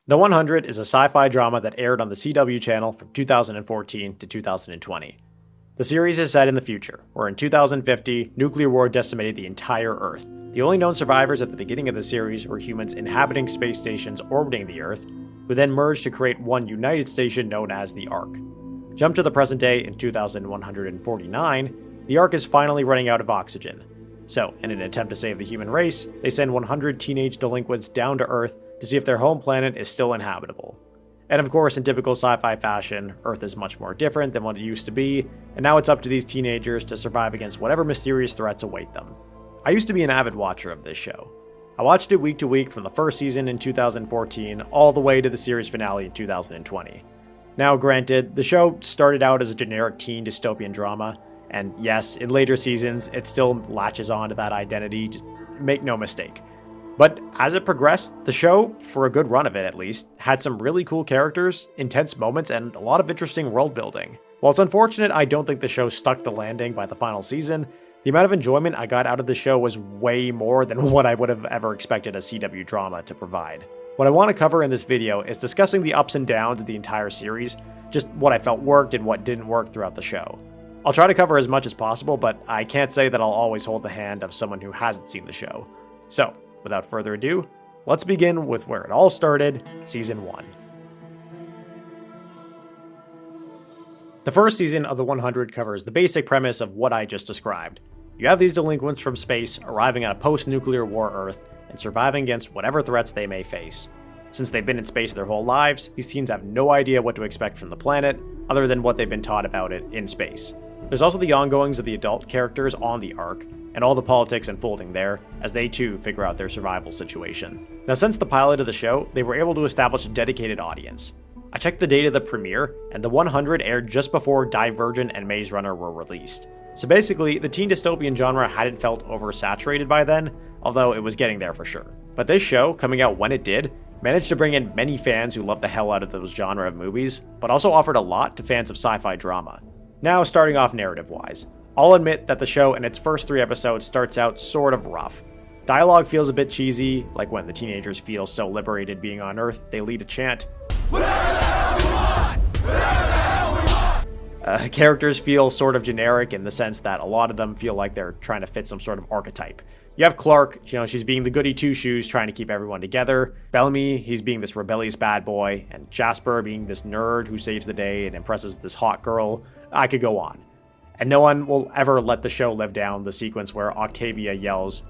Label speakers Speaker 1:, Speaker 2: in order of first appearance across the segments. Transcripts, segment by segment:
Speaker 1: The 100 is a sci-fi drama that aired on the CW channel from 2014 to 2020. The series is set in the future, where in 2050, nuclear war decimated the entire Earth. The only known survivors at the beginning of the series were humans inhabiting space stations orbiting the Earth, who then merged to create one united station known as the Ark. Jump to the present day in 2149, the Ark is finally running out of oxygen. So, in an attempt to save the human race, they send 100 teenage delinquents down to Earth to see if their home planet is still inhabitable. And of course, in typical sci-fi fashion, Earth is much more different than what it used to be, and now it's up to these teenagers to survive against whatever mysterious threats await them. I used to be an avid watcher of this show. I watched it week to week from the first season in 2014 all the way to the series finale in 2020. Now granted, the show started out as a generic teen dystopian drama, and yes, in later seasons, it still latches on to that identity, just make no mistake. But as it progressed, the show, for a good run of it at least, had some really cool characters, intense moments, and a lot of interesting world building. While it's unfortunate I don't think the show stuck the landing by the final season, the amount of enjoyment I got out of the show was way more than what I would have ever expected a CW drama to provide. What I want to cover in this video is discussing the ups and downs of the entire series, just what I felt worked and what didn't work throughout the show. I'll try to cover as much as possible, but I can't say that I'll always hold the hand of someone who hasn't seen the show. So, without further ado, let's begin with where it all started, Season 1. The first season of the 100 covers the basic premise of what I just described. You have these delinquents from space arriving on a post-nuclear war Earth and surviving against whatever threats they may face. Since they've been in space their whole lives, these teens have no idea what to expect from the planet, other than what they've been taught about it in space. There's also the ongoings of the adult characters on the Ark, and all the politics unfolding there, as they too figure out their survival situation. Now, since the pilot of the show, they were able to establish a dedicated audience. I checked the date of the premiere, and the 100 aired just before Divergent and Maze Runner were released. So basically, the teen dystopian genre hadn't felt oversaturated by then, although it was getting there for sure. But this show, coming out when it did, managed to bring in many fans who love the hell out of those genre of movies, but also offered a lot to fans of sci-fi drama. Now, starting off narrative-wise, I'll admit that the show in its first 3 episodes starts out sort of rough. Dialogue feels a bit cheesy, like when the teenagers feel so liberated being on Earth, they lead a chant. Whatever the hell we want! Whatever the hell we want! Characters feel sort of generic in the sense that a lot of them feel like they're trying to fit some sort of archetype. You have Clark, she's being the goody two-shoes trying to keep everyone together. Bellamy, he's being this rebellious bad boy. And Jasper being this nerd who saves the day and impresses this hot girl. I could go on. And no one will ever let the show live down the sequence where Octavia yells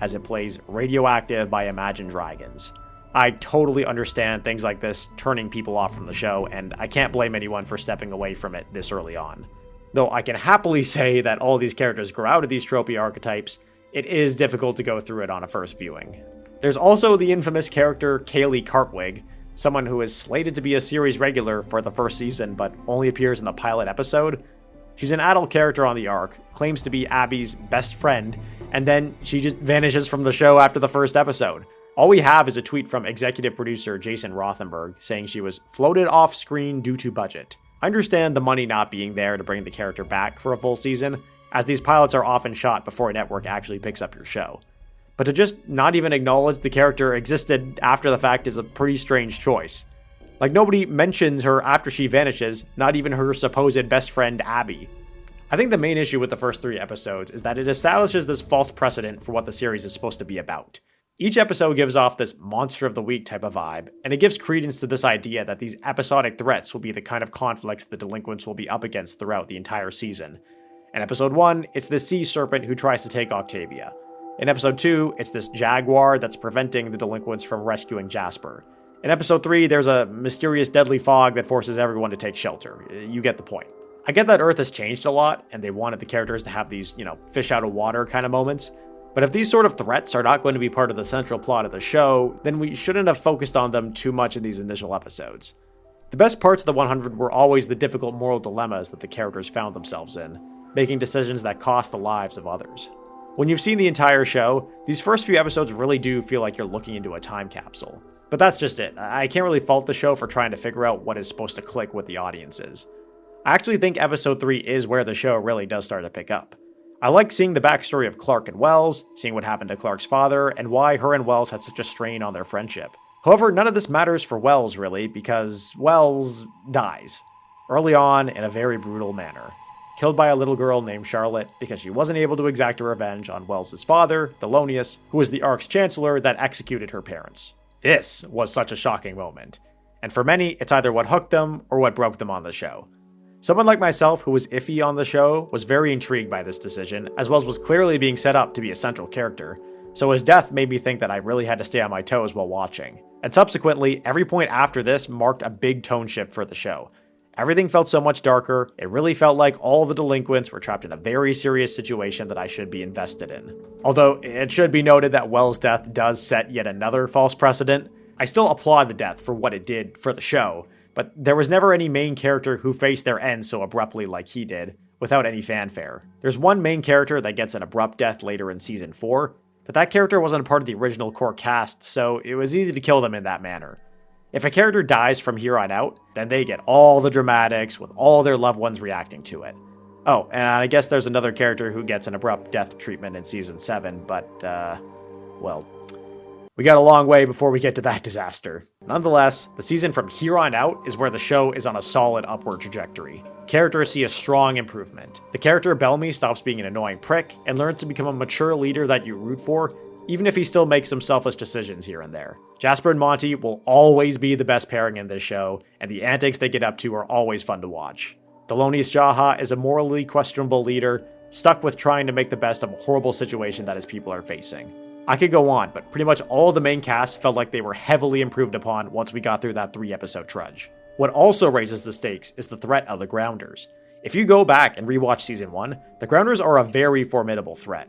Speaker 1: as it plays Radioactive by Imagine Dragons. I totally understand things like this turning people off from the show, and I can't blame anyone for stepping away from it this early on. Though I can happily say that all these characters grow out of these tropey archetypes, it is difficult to go through it on a first viewing. There's also the infamous character Callie Cartwig, someone who is slated to be a series regular for the first season but only appears in the pilot episode. She's an adult character on the Ark, claims to be Abby's best friend, and then she just vanishes from the show after the first episode. All we have is a tweet from executive producer Jason Rothenberg saying she was floated off screen due to budget. I understand the money not being there to bring the character back for a full season, as these pilots are often shot before a network actually picks up your show. But to just not even acknowledge the character existed after the fact is a pretty strange choice. Like, nobody mentions her after she vanishes, not even her supposed best friend Abby. I think the main issue with the first 3 episodes is that it establishes this false precedent for what the series is supposed to be about. Each episode gives off this monster of the week type of vibe, and it gives credence to this idea that these episodic threats will be the kind of conflicts the delinquents will be up against throughout the entire season. In episode 1, it's the sea serpent who tries to take Octavia. In episode 2, it's this jaguar that's preventing the delinquents from rescuing Jasper. In episode 3, there's a mysterious deadly fog that forces everyone to take shelter. You get the point. I get that Earth has changed a lot, and they wanted the characters to have these, fish out of water kind of moments. But if these sort of threats are not going to be part of the central plot of the show, then we shouldn't have focused on them too much in these initial episodes. The best parts of the 100 were always the difficult moral dilemmas that the characters found themselves in, making decisions that cost the lives of others. When you've seen the entire show, these first few episodes really do feel like you're looking into a time capsule. But that's just it. I can't really fault the show for trying to figure out what is supposed to click with the audiences. I actually think episode 3 is where the show really does start to pick up. I like seeing the backstory of Clark and Wells, seeing what happened to Clark's father, and why her and Wells had such a strain on their friendship. However, none of this matters for Wells, really, because Wells dies. Early on, in a very brutal manner. Killed by a little girl named Charlotte because she wasn't able to exact her revenge on Wells' father, Thelonious, who was the Ark's chancellor that executed her parents. This was such a shocking moment. And for many, it's either what hooked them or what broke them on the show. Someone like myself who was iffy on the show was very intrigued by this decision, as Wells was clearly being set up to be a central character, so his death made me think that I really had to stay on my toes while watching. And subsequently, every point after this marked a big tone shift for the show. Everything felt so much darker, it really felt like all the delinquents were trapped in a very serious situation that I should be invested in. Although, it should be noted that Wells' death does set yet another false precedent. I still applaud the death for what it did for the show, but there was never any main character who faced their end so abruptly like he did, without any fanfare. There's one main character that gets an abrupt death later in Season 4, but that character wasn't a part of the original core cast, so it was easy to kill them in that manner. If a character dies from here on out, then they get all the dramatics with all their loved ones reacting to it. Oh, and I guess there's another character who gets an abrupt death treatment in Season 7, but, well, we got a long way before we get to that disaster. Nonetheless, the season from here on out is where the show is on a solid upward trajectory. Characters see a strong improvement. The character Bellamy stops being an annoying prick and learns to become a mature leader that you root for, even if he still makes some selfish decisions here and there. Jasper and Monty will always be the best pairing in this show, and the antics they get up to are always fun to watch. Thelonious Jaha is a morally questionable leader, stuck with trying to make the best of a horrible situation that his people are facing. I could go on, but pretty much all of the main cast felt like they were heavily improved upon once we got through that 3-episode trudge. What also raises the stakes is the threat of the Grounders. If you go back and rewatch Season 1, the Grounders are a very formidable threat.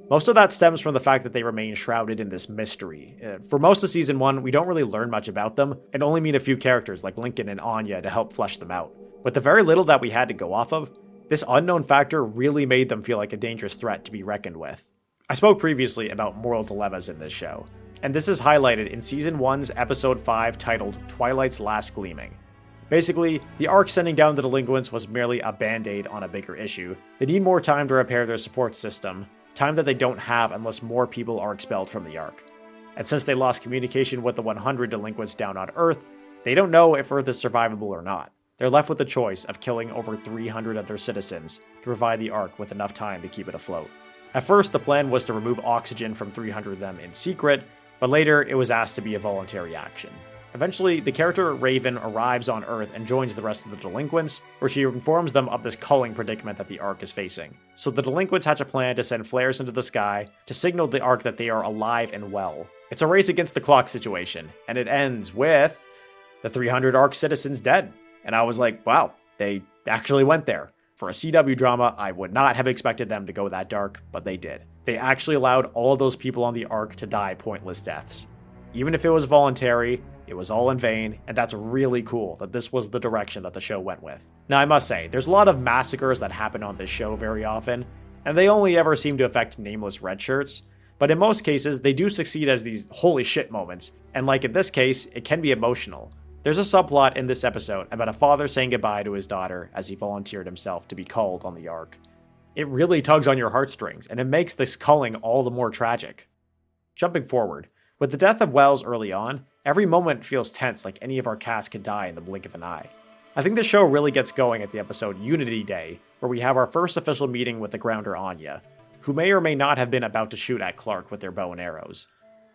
Speaker 1: Most of that stems from the fact that they remain shrouded in this mystery. For most of Season 1, we don't really learn much about them, and only meet a few characters like Lincoln and Anya to help flesh them out. With the very little that we had to go off of, this unknown factor really made them feel like a dangerous threat to be reckoned with. I spoke previously about moral dilemmas in this show, and this is highlighted in Season 1's Episode 5 titled Twilight's Last Gleaming. Basically, the Ark sending down the delinquents was merely a band-aid on a bigger issue. They need more time to repair their support system, time that they don't have unless more people are expelled from the Ark. And since they lost communication with the 100 delinquents down on Earth, they don't know if Earth is survivable or not. They're left with the choice of killing over 300 of their citizens to provide the Ark with enough time to keep it afloat. At first, the plan was to remove oxygen from 300 of them in secret, but later it was asked to be a voluntary action. Eventually, the character Raven arrives on Earth and joins the rest of the delinquents, where she informs them of this culling predicament that the Ark is facing. So the delinquents hatch a plan to send flares into the sky to signal the Ark that they are alive and well. It's a race against the clock situation, and it ends with the 300 Ark citizens dead. And I was like, wow, they actually went there. For a CW drama, I would not have expected them to go that dark, but they did. They actually allowed all of those people on the Ark to die pointless deaths. Even if it was voluntary, it was all in vain, and that's really cool that this was the direction that the show went with. Now, I must say, there's a lot of massacres that happen on this show very often, and they only ever seem to affect nameless red shirts, but in most cases, they do succeed as these holy shit moments, and like in this case, it can be emotional. There's a subplot in this episode about a father saying goodbye to his daughter as he volunteered himself to be culled on the Ark. It really tugs on your heartstrings, and it makes this culling all the more tragic. Jumping forward, with the death of Wells early on, every moment feels tense like any of our cast could die in the blink of an eye. I think the show really gets going at the episode Unity Day, where we have our first official meeting with the Grounder Anya, who may or may not have been about to shoot at Clark with their bow and arrows.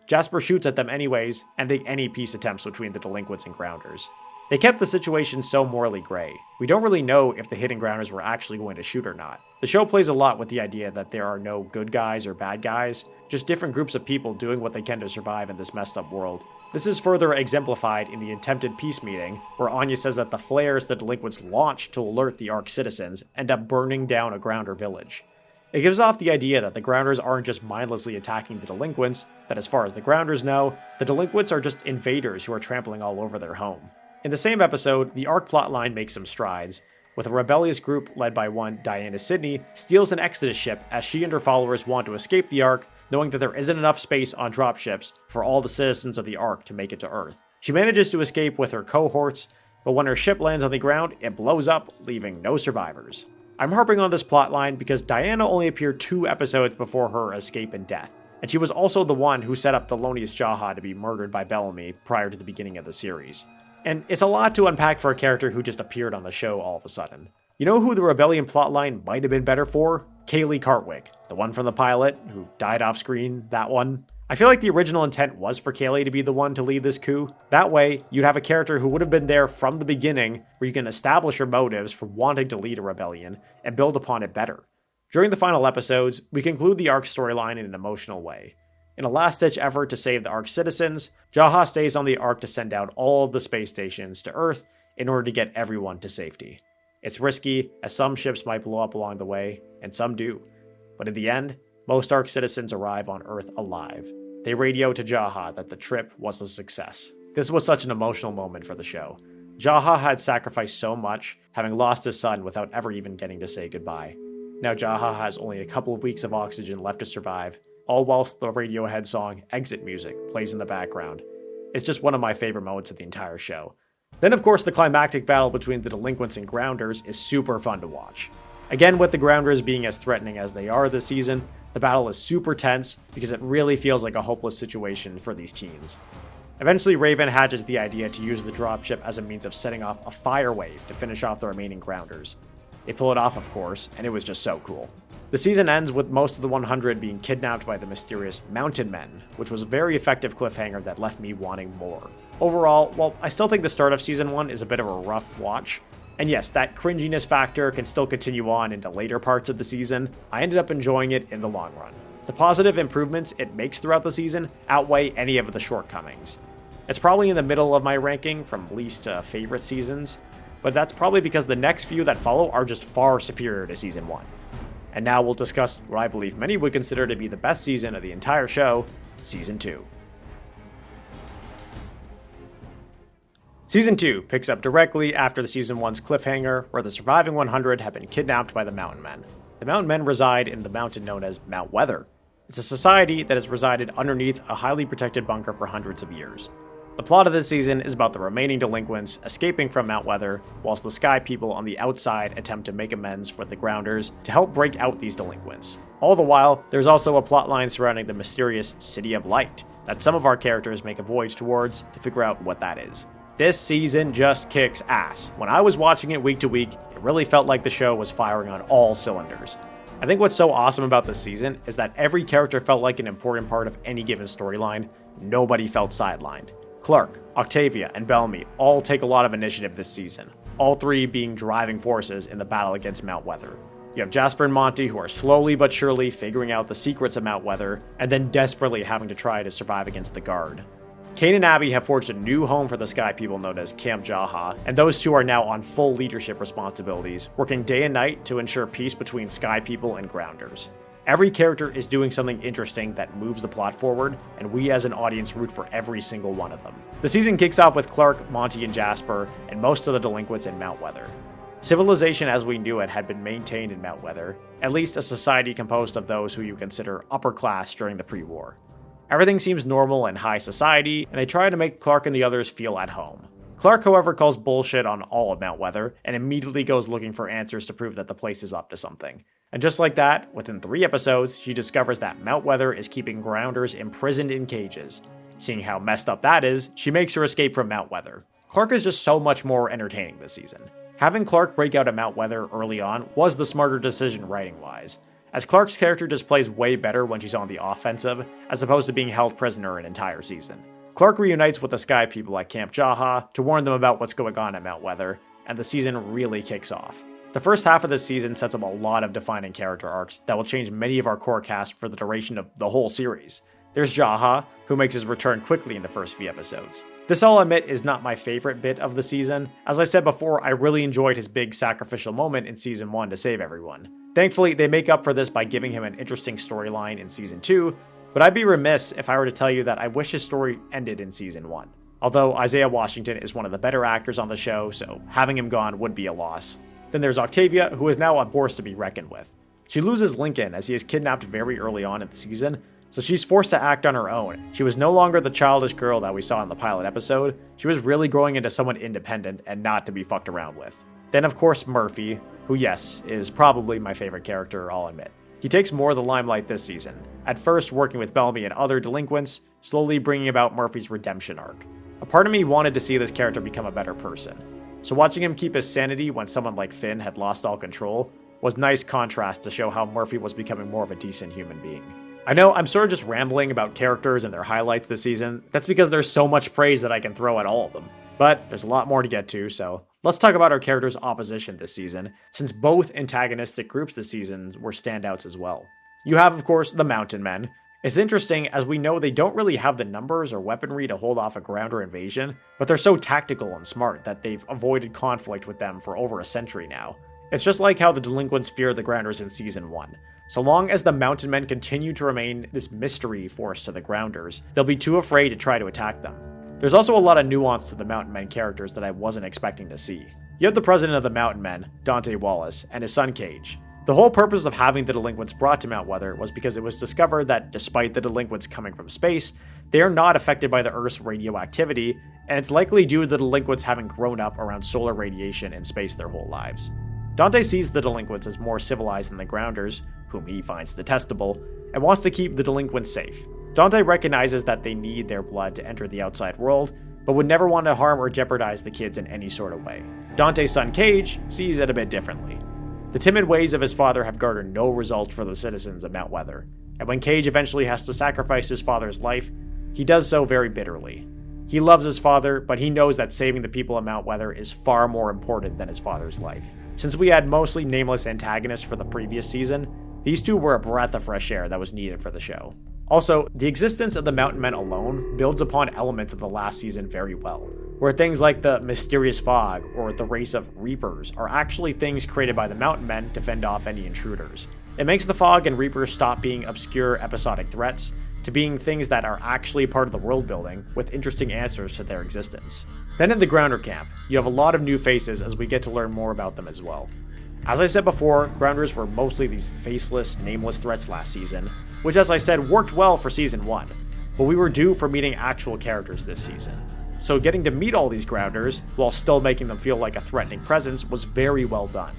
Speaker 1: Jasper shoots at them anyways, ending any peace attempts between the delinquents and Grounders. They kept the situation so morally gray. We don't really know if the hidden Grounders were actually going to shoot or not. The show plays a lot with the idea that there are no good guys or bad guys, just different groups of people doing what they can to survive in this messed up world. This is further exemplified in the attempted peace meeting, where Anya says that the flares the delinquents launched to alert the Ark citizens end up burning down a Grounder village. It gives off the idea that the Grounders aren't just mindlessly attacking the delinquents, that as far as the Grounders know, the delinquents are just invaders who are trampling all over their home. In the same episode, the Ark plotline makes some strides, with a rebellious group led by one Diana Sidney steals an Exodus ship as she and her followers want to escape the Ark, knowing that there isn't enough space on dropships for all the citizens of the Ark to make it to Earth. She manages to escape with her cohorts, but when her ship lands on the ground, it blows up, leaving no survivors. I'm harping on this plotline because Diana only appeared 2 episodes before her escape and death, and she was also the one who set up Thelonious Jaha to be murdered by Bellamy prior to the beginning of the series. And it's a lot to unpack for a character who just appeared on the show all of a sudden. You know who the rebellion plotline might have been better for? Callie Cartwig, the one from the pilot, who died off screen, that one. I feel like the original intent was for Callie to be the one to lead this coup. That way, you'd have a character who would have been there from the beginning, where you can establish your motives for wanting to lead a rebellion, and build upon it better. During the final episodes, we conclude the Ark's storyline in an emotional way. In a last-ditch effort to save the Ark's citizens, Jaha stays on the Ark to send out all of the space stations to Earth in order to get everyone to safety. It's risky, as some ships might blow up along the way, and some do. But in the end, most Ark citizens arrive on Earth alive. They radio to Jaha that the trip was a success. This was such an emotional moment for the show. Jaha had sacrificed so much, having lost his son without ever even getting to say goodbye. Now Jaha has only a couple of weeks of oxygen left to survive, all whilst the Radiohead song Exit Music plays in the background. It's just one of my favorite moments of the entire show. Then of course the climactic battle between the delinquents and grounders is super fun to watch. Again, with the grounders being as threatening as they are this season, the battle is super tense because it really feels like a hopeless situation for these teens. Eventually Raven hatches the idea to use the dropship as a means of setting off a fire wave to finish off the remaining grounders. They pull it off, of course, and it was just so cool. The season ends with most of the 100 being kidnapped by the mysterious Mountain Men, which was a very effective cliffhanger that left me wanting more. Overall, while I still think the start of Season 1 is a bit of a rough watch, and yes, that cringiness factor can still continue on into later parts of the season, I ended up enjoying it in the long run. The positive improvements it makes throughout the season outweigh any of the shortcomings. It's probably in the middle of my ranking from least to favorite seasons, but that's probably because the next few that follow are just far superior to Season 1. And now we'll discuss what I believe many would consider to be the best season of the entire show, Season 2. Season 2 picks up directly after the Season 1's cliffhanger, where the surviving 100 have been kidnapped by the Mountain Men. The Mountain Men reside in the mountain known as Mount Weather. It's a society that has resided underneath a highly protected bunker for hundreds of years. The plot of this season is about the remaining delinquents escaping from Mount Weather, whilst the Sky People on the outside attempt to make amends for the Grounders to help break out these delinquents. All the while, there's also a plotline surrounding the mysterious City of Light that some of our characters make a voyage towards to figure out what that is. This season just kicks ass. When I was watching it week to week, it really felt like the show was firing on all cylinders. I think what's so awesome about this season is that every character felt like an important part of any given storyline. Nobody felt sidelined. Clark, Octavia, and Bellamy all take a lot of initiative this season, all 3 being driving forces in the battle against Mount Weather. You have Jasper and Monty who are slowly but surely figuring out the secrets of Mount Weather, and then desperately having to try to survive against the Guard. Kane and Abby have forged a new home for the Sky People known as Camp Jaha, and those 2 are now on full leadership responsibilities, working day and night to ensure peace between Sky People and Grounders. Every character is doing something interesting that moves the plot forward, and we as an audience root for every single one of them. The season kicks off with Clark, Monty, and Jasper, and most of the delinquents in Mount Weather. Civilization as we knew it had been maintained in Mount Weather, at least a society composed of those who you consider upper class during the pre-war. Everything seems normal and high society, and they try to make Clark and the others feel at home. Clark, however, calls bullshit on all of Mount Weather, and immediately goes looking for answers to prove that the place is up to something. And just like that, within 3 episodes, she discovers that Mount Weather is keeping Grounders imprisoned in cages. Seeing how messed up that is, she makes her escape from Mount Weather. Clark is just so much more entertaining this season. Having Clark break out at Mount Weather early on was the smarter decision writing-wise, as Clark's character just plays way better when she's on the offensive, as opposed to being held prisoner an entire season. Clark reunites with the Sky People at Camp Jaha to warn them about what's going on at Mount Weather, and the season really kicks off. The first half of this season sets up a lot of defining character arcs that will change many of our core cast for the duration of the whole series. There's Jaha, who makes his return quickly in the first few episodes. This, I'll admit, is not my favorite bit of the season. As I said before, I really enjoyed his big sacrificial moment in Season 1 to save everyone. Thankfully, they make up for this by giving him an interesting storyline in Season 2, but I'd be remiss if I were to tell you that I wish his story ended in Season 1. Although Isaiah Washington is one of the better actors on the show, so having him gone would be a loss. Then there's Octavia, who is now a force to be reckoned with. She loses Lincoln as he is kidnapped very early on in the season, so she's forced to act on her own. She was no longer the childish girl that we saw in the pilot episode. She was really growing into someone independent and not to be fucked around with. Then of course Murphy, who, yes, is probably my favorite character, I'll admit. He takes more of the limelight this season, at first working with Bellamy and other delinquents, slowly bringing about Murphy's redemption arc. A part of me wanted to see this character become a better person, so watching him keep his sanity when someone like Finn had lost all control was nice contrast to show how Murphy was becoming more of a decent human being. I know I'm sort of just rambling about characters and their highlights this season. That's because there's so much praise that I can throw at all of them. But there's a lot more to get to, so let's talk about our characters' opposition this season, since both antagonistic groups this season were standouts as well. You have, of course, the Mountain Men. It's interesting, as we know they don't really have the numbers or weaponry to hold off a grounder invasion, but they're so tactical and smart that they've avoided conflict with them for over a century now. It's just like how the delinquents feared the grounders in Season 1. So long as the Mountain Men continue to remain this mystery force to the grounders, they'll be too afraid to try to attack them. There's also a lot of nuance to the Mountain Men characters that I wasn't expecting to see. You have the president of the Mountain Men, Dante Wallace, and his son Cage. The whole purpose of having the delinquents brought to Mount Weather was because it was discovered that despite the delinquents coming from space, they are not affected by the Earth's radioactivity, and it's likely due to the delinquents having grown up around solar radiation in space their whole lives. Dante sees the delinquents as more civilized than the grounders, whom he finds detestable, and wants to keep the delinquents safe. Dante recognizes that they need their blood to enter the outside world, but would never want to harm or jeopardize the kids in any sort of way. Dante's son Cage sees it a bit differently. The timid ways of his father have garnered no results for the citizens of Mount Weather, and when Cage eventually has to sacrifice his father's life, he does so very bitterly. He loves his father, but he knows that saving the people of Mount Weather is far more important than his father's life. Since we had mostly nameless antagonists for the previous season, these two were a breath of fresh air that was needed for the show. Also, the existence of the Mountain Men alone builds upon elements of the last season very well, where things like the mysterious fog or the race of Reapers are actually things created by the Mountain Men to fend off any intruders. It makes the fog and Reapers stop being obscure episodic threats to being things that are actually part of the world building with interesting answers to their existence. Then in the Grounder camp, you have a lot of new faces as we get to learn more about them as well. As I said before, Grounders were mostly these faceless, nameless threats last season, which as I said worked well for Season 1, but we were due for meeting actual characters this season. So getting to meet all these Grounders, while still making them feel like a threatening presence, was very well done.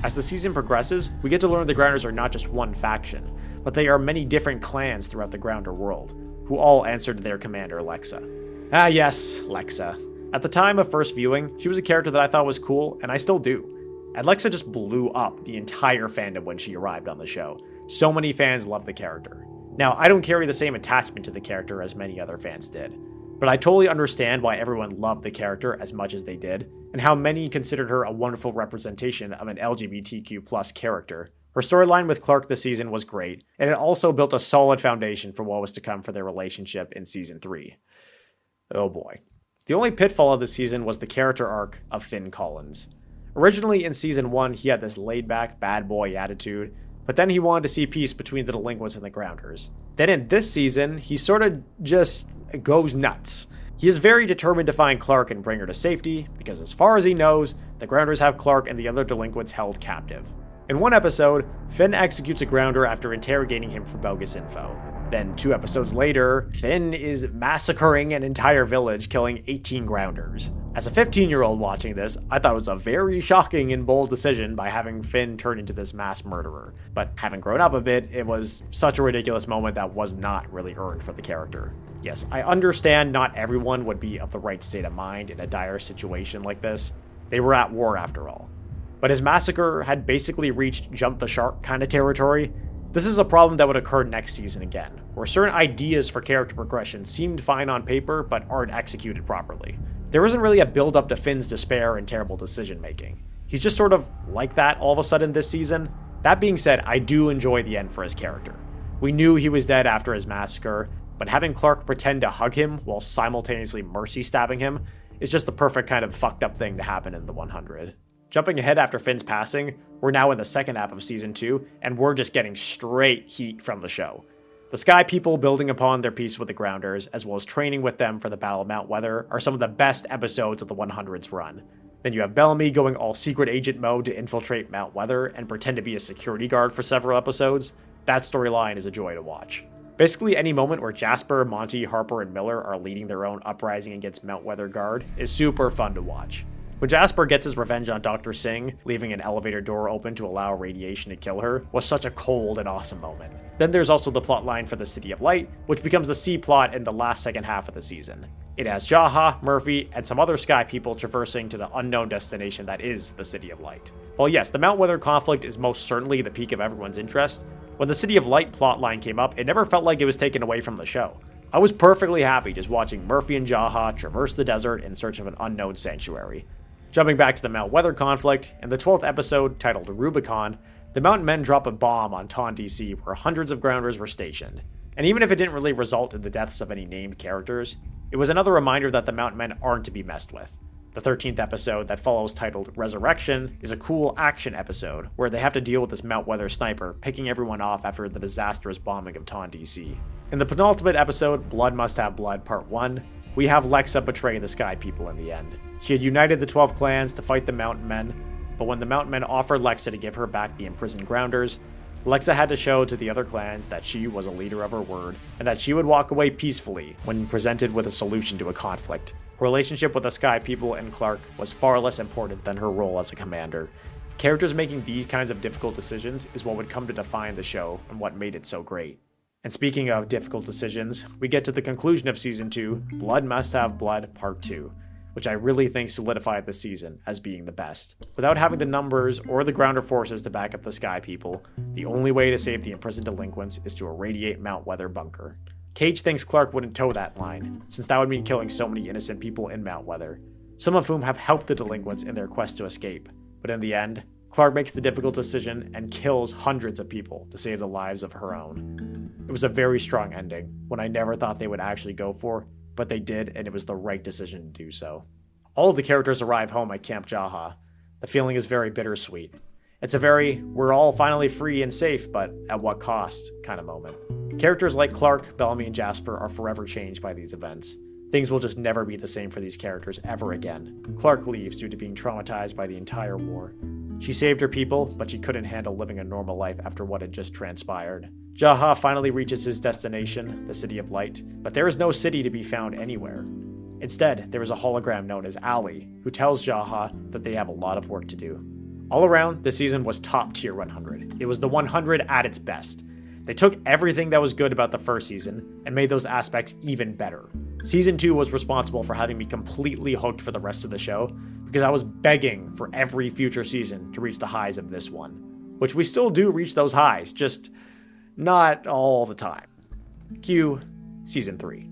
Speaker 1: As the season progresses, we get to learn the Grounders are not just one faction, but they are many different clans throughout the Grounder world, who all answer to their commander, Lexa. Ah yes, Lexa. At the time of first viewing, she was a character that I thought was cool, and I still do. And Lexa just blew up the entire fandom when she arrived on the show. So many fans love the character. Now, I don't carry the same attachment to the character as many other fans did, but I totally understand why everyone loved the character as much as they did, and how many considered her a wonderful representation of an LGBTQ+ character. Her storyline with Clark this season was great, and it also built a solid foundation for what was to come for their relationship in Season 3. Oh boy. The only pitfall of this season was the character arc of Finn Collins. Originally in Season 1, he had this laid-back, bad boy attitude, but then he wanted to see peace between the delinquents and the grounders. Then in this season, he sort of just goes nuts. He is very determined to find Clark and bring her to safety, because as far as he knows, the grounders have Clark and the other delinquents held captive. In one episode, Finn executes a grounder after interrogating him for bogus info. Then 2 episodes later, Finn is massacring an entire village, killing 18 grounders. As a 15-year-old watching this, I thought it was a very shocking and bold decision by having Finn turn into this mass murderer. But having grown up a bit, it was such a ridiculous moment that was not really earned for the character. Yes, I understand not everyone would be of the right state of mind in a dire situation like this. They were at war after all. But his massacre had basically reached jump the shark kind of territory. This is a problem that would occur next season again, where certain ideas for character progression seemed fine on paper but aren't executed properly. There isn't really a build-up to Finn's despair and terrible decision-making. He's just sort of like that all of a sudden this season. That being said, I do enjoy the end for his character. We knew he was dead after his massacre, but having Clark pretend to hug him while simultaneously mercy stabbing him is just the perfect kind of fucked up thing to happen in the 100. Jumping ahead after Finn's passing, we're now in the second half of Season 2, and we're just getting straight heat from the show. The Sky People building upon their peace with the Grounders, as well as training with them for the Battle of Mount Weather, are some of the best episodes of the 100's run. Then you have Bellamy going all secret agent mode to infiltrate Mount Weather and pretend to be a security guard for several episodes. That storyline is a joy to watch. Basically any moment where Jasper, Monty, Harper, and Miller are leading their own uprising against Mount Weather Guard is super fun to watch. When Jasper gets his revenge on Dr. Singh, leaving an elevator door open to allow radiation to kill her, was such a cold and awesome moment. Then there's also the plotline for the City of Light, which becomes the C plot in the last second half of the season. It has Jaha, Murphy, and some other sky people traversing to the unknown destination that is the City of Light. While yes, the Mount Weather conflict is most certainly the peak of everyone's interest, when the City of Light plotline came up, it never felt like it was taken away from the show. I was perfectly happy just watching Murphy and Jaha traverse the desert in search of an unknown sanctuary. Jumping back to the Mount Weather conflict, in the 12th episode, titled Rubicon, the Mountain Men drop a bomb on Taun DC where hundreds of grounders were stationed. And even if it didn't really result in the deaths of any named characters, it was another reminder that the Mountain Men aren't to be messed with. The 13th episode that follows, titled Resurrection, is a cool action episode where they have to deal with this Mount Weather sniper picking everyone off after the disastrous bombing of Taun DC. In the penultimate episode, Blood Must Have Blood Part 1, we have Lexa betray the Sky People in the end. She had united the 12 clans to fight the Mountain Men, but when the Mountain Men offered Lexa to give her back the imprisoned grounders, Lexa had to show to the other clans that she was a leader of her word, and that she would walk away peacefully when presented with a solution to a conflict. Her relationship with the Sky People and Clark was far less important than her role as a commander. Characters making these kinds of difficult decisions is what would come to define the show and what made it so great. And speaking of difficult decisions, we get to the conclusion of Season 2, Blood Must Have Blood Part 2, which I really think solidified the season as being the best. Without having the numbers or the grounder forces to back up the Sky People, the only way to save the imprisoned delinquents is to irradiate Mount Weather Bunker. Cage thinks Clark wouldn't toe that line, since that would mean killing so many innocent people in Mount Weather, some of whom have helped the delinquents in their quest to escape. But in the end, Clark makes the difficult decision and kills hundreds of people to save the lives of her own. It was a very strong ending, one I never thought they would actually go for, but they did, and it was the right decision to do so. All of the characters arrive home at Camp Jaha. The feeling is very bittersweet. It's a very, we're all finally free and safe, but at what cost kind of moment. Characters like Clark, Bellamy, and Jasper are forever changed by these events. Things will just never be the same for these characters ever again. Clark leaves due to being traumatized by the entire war. She saved her people, but she couldn't handle living a normal life after what had just transpired. Jaha finally reaches his destination, the City of Light, but there is no city to be found anywhere. Instead, there is a hologram known as Callie, who tells Jaha that they have a lot of work to do. All around, this season was top tier 100. It was the 100 at its best. They took everything that was good about the first season and made those aspects even better. Season 2 was responsible for having me completely hooked for the rest of the show, because I was begging for every future season to reach the highs of this one. Which we still do reach those highs, just not all the time. Cue Season 3.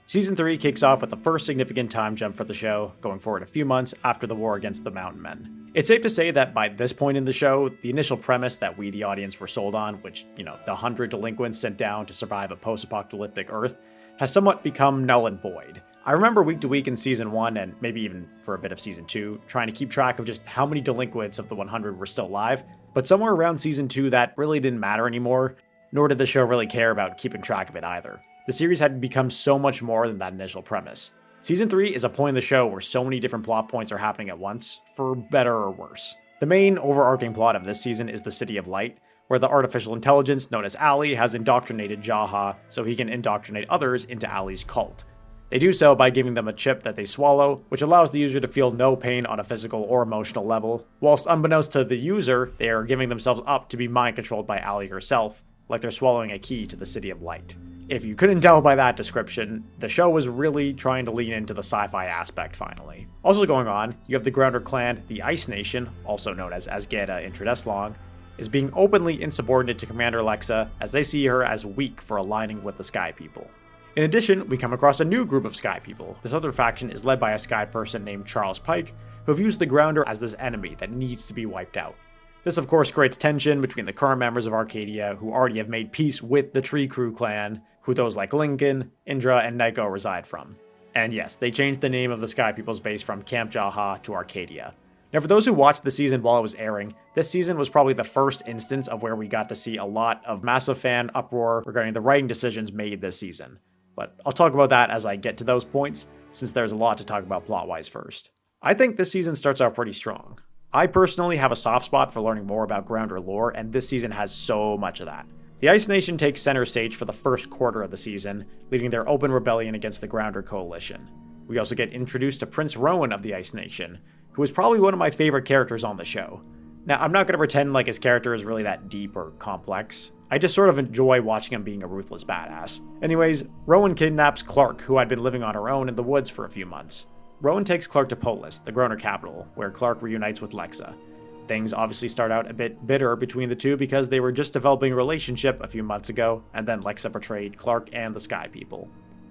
Speaker 1: Season 3 kicks off with the first significant time jump for the show, going forward a few months after the war against the Mountain Men. It's safe to say that by this point in the show, the initial premise that we, the audience, were sold on, which, the 100 delinquents sent down to survive a post-apocalyptic Earth, has somewhat become null and void. I remember week to week in Season 1, and maybe even for a bit of Season 2, trying to keep track of just how many delinquents of the 100 were still alive, but somewhere around Season 2 that really didn't matter anymore, nor did the show really care about keeping track of it either. The series had become so much more than that initial premise. Season 3 is a point in the show where so many different plot points are happening at once, for better or worse. The main overarching plot of this season is the City of Light, where the artificial intelligence known as Callie has indoctrinated Jaha so he can indoctrinate others into Callie's cult. They do so by giving them a chip that they swallow, which allows the user to feel no pain on a physical or emotional level, whilst unbeknownst to the user, they are giving themselves up to be mind-controlled by Callie herself, like they're swallowing a key to the City of Light. If you couldn't tell by that description, the show was really trying to lean into the sci-fi aspect finally. Also going on, you have the Grounder clan, the Ice Nation, also known as Asgeda in Tredeslong, is being openly insubordinate to Commander Lexa as they see her as weak for aligning with the Sky People. In addition, we come across a new group of Sky People. This other faction is led by a Sky person named Charles Pike, who have used the Grounder as this enemy that needs to be wiped out. This of course creates tension between the current members of Arcadia, who already have made peace with the Tree Crew clan, who those like Lincoln, Indra, and Nyko reside from. And yes, they changed the name of the Sky People's base from Camp Jaha to Arcadia. Now for those who watched the season while it was airing, this season was probably the first instance of where we got to see a lot of massive fan uproar regarding the writing decisions made this season. But I'll talk about that as I get to those points, since there's a lot to talk about plot-wise first. I think this season starts out pretty strong. I personally have a soft spot for learning more about Grounder lore, and this season has so much of that. The Ice Nation takes center stage for the first quarter of the season, leading their open rebellion against the Grounder coalition. We also get introduced to Prince Rowan of the Ice Nation, who is probably one of my favorite characters on the show. Now, I'm not going to pretend like his character is really that deep or complex. I just sort of enjoy watching him being a ruthless badass. Anyways, Rowan kidnaps Clark, who had been living on her own in the woods for a few months. Rowan takes Clark to Polis, the Groner capital, where Clark reunites with Lexa. Things obviously start out a bit bitter between the two because they were just developing a relationship a few months ago, and then Lexa betrayed Clark and the Sky People.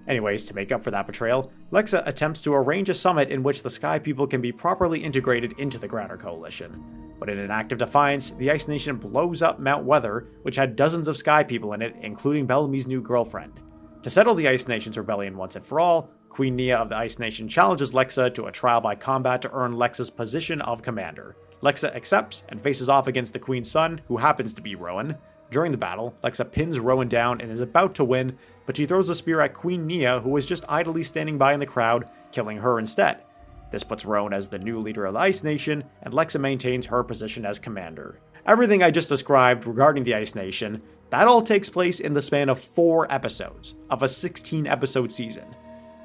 Speaker 1: Anyways, to make up for that betrayal, Lexa attempts to arrange a summit in which the Sky People can be properly integrated into the Groner Coalition. But in an act of defiance, the Ice Nation blows up Mount Weather, which had dozens of Sky People in it, including Bellamy's new girlfriend. To settle the Ice Nation's rebellion once and for all, Queen Nia of the Ice Nation challenges Lexa to a trial by combat to earn Lexa's position of commander. Lexa accepts and faces off against the Queen's son, who happens to be Rowan. During the battle, Lexa pins Rowan down and is about to win, but she throws a spear at Queen Nia, who was just idly standing by in the crowd, killing her instead. This puts Rowan as the new leader of the Ice Nation, and Lexa maintains her position as commander. Everything I just described regarding the Ice Nation, that all takes place in the span of 4 episodes of a 16-episode season.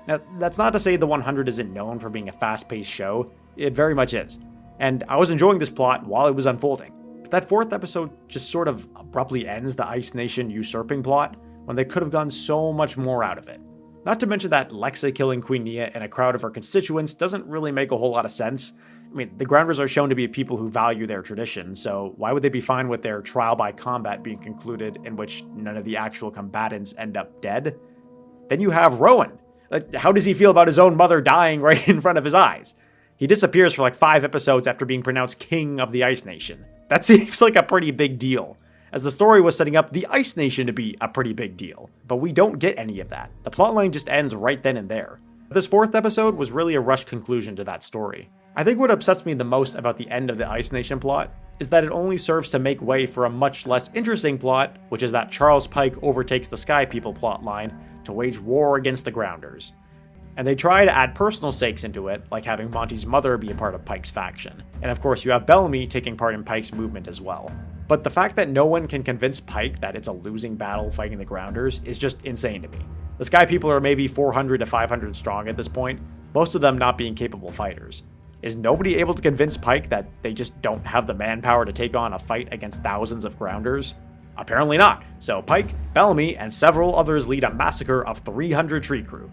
Speaker 1: Now, that's not to say the 100 isn't known for being a fast-paced show. It very much is. And I was enjoying this plot while it was unfolding. But that 4th episode just sort of abruptly ends the Ice Nation usurping plot when they could have gotten so much more out of it. Not to mention that Lexa killing Queen Nia in a crowd of her constituents doesn't really make a whole lot of sense. I mean, the Grounders are shown to be people who value their tradition, so why would they be fine with their trial by combat being concluded in which none of the actual combatants end up dead? Then you have Rowan. How does he feel about his own mother dying right in front of his eyes? He disappears for like 5 episodes after being pronounced king of the Ice Nation. That seems like a pretty big deal, as the story was setting up the Ice Nation to be a pretty big deal. But we don't get any of that. The plotline just ends right then and there. This 4th episode was really a rushed conclusion to that story. I think what upsets me the most about the end of the Ice Nation plot is that it only serves to make way for a much less interesting plot, which is that Charles Pike overtakes the Sky People plotline to wage war against the Grounders. And they try to add personal stakes into it, like having Monty's mother be a part of Pike's faction. And of course, you have Bellamy taking part in Pike's movement as well. But the fact that no one can convince Pike that it's a losing battle fighting the Grounders is just insane to me. The Sky People are maybe 400 to 500 strong at this point, most of them not being capable fighters. Is nobody able to convince Pike that they just don't have the manpower to take on a fight against thousands of Grounders? Apparently not. So Pike, Bellamy, and several others lead a massacre of 300 tree crew.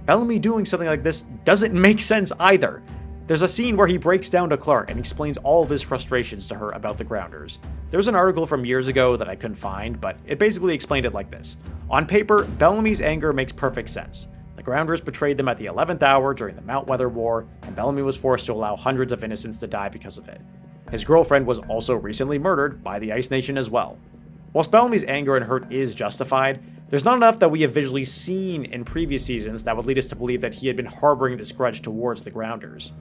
Speaker 1: Bellamy doing something like this doesn't make sense either. There's a scene where he breaks down to Clark and explains all of his frustrations to her about the Grounders. There was an article from years ago that I couldn't find, but it basically explained it like this. On paper, Bellamy's anger makes perfect sense. The Grounders betrayed them at the 11th hour during the Mount Weather War, and Bellamy was forced to allow hundreds of innocents to die because of it. His girlfriend was also recently murdered by the Ice Nation as well. Whilst Bellamy's anger and hurt is justified, there's not enough that we have visually seen in previous seasons that would lead us to believe that he had been harboring this grudge towards the Grounders.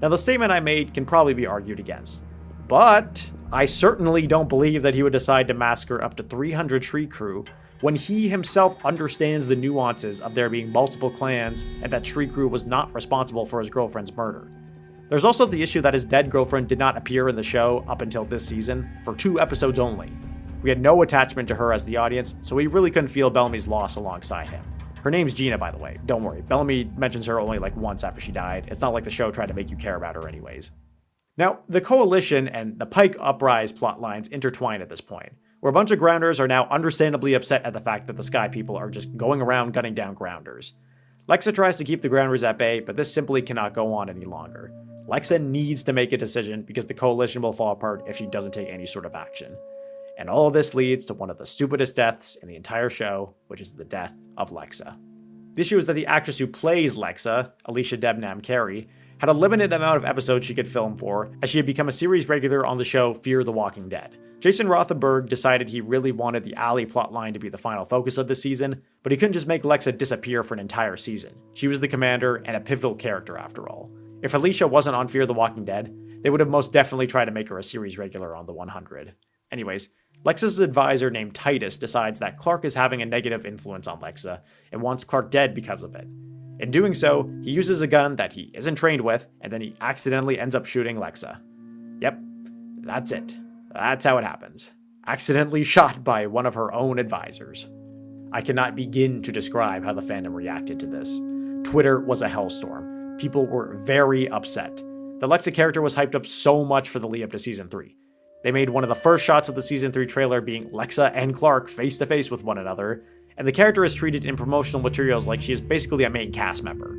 Speaker 1: Now, the statement I made can probably be argued against, but I certainly don't believe that he would decide to massacre up to 300 tree crew when he himself understands the nuances of there being multiple clans and that tree crew was not responsible for his girlfriend's murder. There's also the issue that his dead girlfriend did not appear in the show up until this season, for 2 episodes only. We had no attachment to her as the audience, so we really couldn't feel Bellamy's loss alongside him. Her name's Gina, by the way. Don't worry, Bellamy mentions her only like once after she died. It's not like the show tried to make you care about her anyways. Now, the Coalition and the Pike Uprise plotlines intertwine at this point, where a bunch of Grounders are now understandably upset at the fact that the Sky People are just going around gunning down Grounders. Lexa tries to keep the Grounders at bay, but this simply cannot go on any longer. Lexa needs to make a decision because the Coalition will fall apart if she doesn't take any sort of action. And all of this leads to one of the stupidest deaths in the entire show, which is the death of Lexa. The issue is that the actress who plays Lexa, Alicia Debnam Carey, had a limited amount of episodes she could film for, as she had become a series regular on the show Fear the Walking Dead. Jason Rothenberg decided he really wanted the Allie plotline to be the final focus of this season, but he couldn't just make Lexa disappear for an entire season. She was the commander and a pivotal character after all. If Alicia wasn't on Fear the Walking Dead, they would have most definitely tried to make her a series regular on the 100. Anyways, Lexa's advisor named Titus decides that Clark is having a negative influence on Lexa and wants Clark dead because of it. In doing so, he uses a gun that he isn't trained with, and then he accidentally ends up shooting Lexa. Yep, that's it. That's how it happens. Accidentally shot by one of her own advisors. I cannot begin to describe how the fandom reacted to this. Twitter was a hellstorm. People were very upset. The Lexa character was hyped up so much for the lead up to Season 3. They made one of the first shots of the Season 3 trailer being Lexa and Clark face to face with one another, and the character is treated in promotional materials like she is basically a main cast member.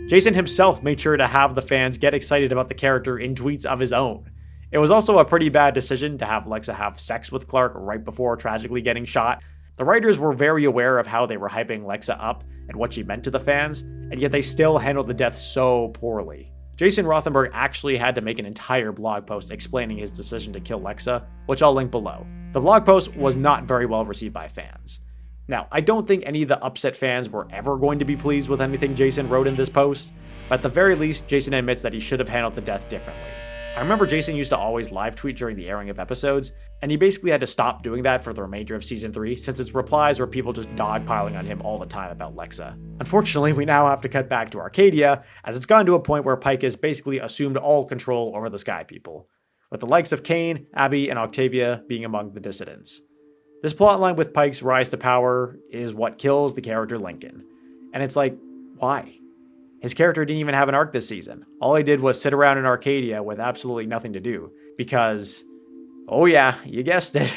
Speaker 1: Jason himself made sure to have the fans get excited about the character in tweets of his own. It was also a pretty bad decision to have Lexa have sex with Clark right before tragically getting shot. The writers were very aware of how they were hyping Lexa up and what she meant to the fans, and yet they still handled the death so poorly. Jason Rothenberg actually had to make an entire blog post explaining his decision to kill Lexa, which I'll link below. The blog post was not very well received by fans. Now, I don't think any of the upset fans were ever going to be pleased with anything Jason wrote in this post, but at the very least, Jason admits that he should have handled the death differently. I remember Jason used to always live tweet during the airing of episodes, and he basically had to stop doing that for the remainder of Season 3 since his replies were people just dogpiling on him all the time about Lexa. Unfortunately, we now have to cut back to Arcadia, as it's gotten to a point where Pike has basically assumed all control over the Sky People, with the likes of Kane, Abby, and Octavia being among the dissidents. This plotline with Pike's rise to power is what kills the character Lincoln. And it's like, why? His character didn't even have an arc this season. All he did was sit around in Arcadia with absolutely nothing to do. Because, oh yeah, you guessed it,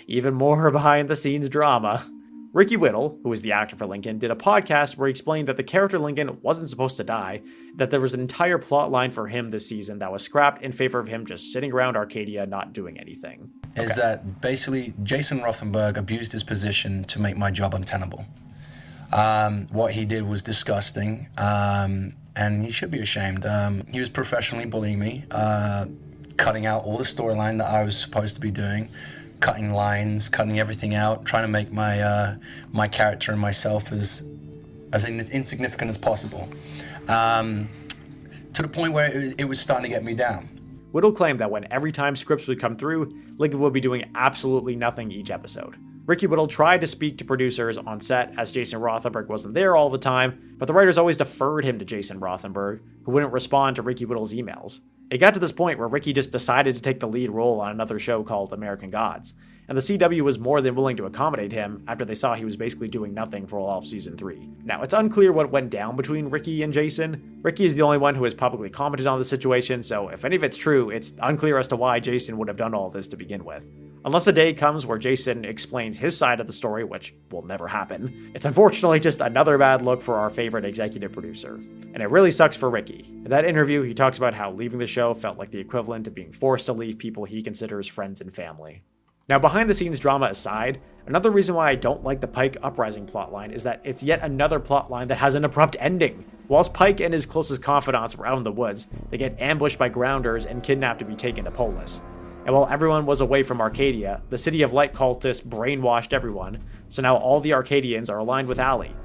Speaker 1: even more behind-the-scenes drama. Ricky Whittle, who is the actor for Lincoln, did a podcast where he explained that the character Lincoln wasn't supposed to die, that there was an entire plot line for him this season that was scrapped in favor of him just sitting around Arcadia not doing anything.
Speaker 2: Is that basically Jason Rothenberg abused his position to make my job untenable. What he did was disgusting, and he should be ashamed. He was professionally bullying me, cutting out all the storyline that I was supposed to be doing, cutting lines, cutting everything out, trying to make my character and myself as insignificant as possible, to the point where it was starting to get me down.
Speaker 1: Whittle claimed that when every time scripts would come through, Lincoln would be doing absolutely nothing each episode. Ricky Whittle tried to speak to producers on set as Jason Rothenberg wasn't there all the time, but the writers always deferred him to Jason Rothenberg, who wouldn't respond to Ricky Whittle's emails. It got to this point where Ricky just decided to take the lead role on another show called American Gods, and the CW was more than willing to accommodate him after they saw he was basically doing nothing for all of Season 3. Now, it's unclear what went down between Ricky and Jason. Ricky is the only one who has publicly commented on the situation, so if any of it's true, it's unclear as to why Jason would have done all this to begin with. Unless a day comes where Jason explains his side of the story, which will never happen, it's unfortunately just another bad look for our favorite executive producer. And it really sucks for Ricky. In that interview, he talks about how leaving the show felt like the equivalent of being forced to leave people he considers friends and family. Now, behind-the-scenes drama aside, another reason why I don't like the Pike Uprising plotline is that it's yet another plotline that has an abrupt ending. Whilst Pike and his closest confidants were out in the woods, they get ambushed by grounders and kidnapped to be taken to Polis. And while everyone was away from Arcadia, the City of Light cultists brainwashed everyone, so now all the Arcadians are aligned with Allie.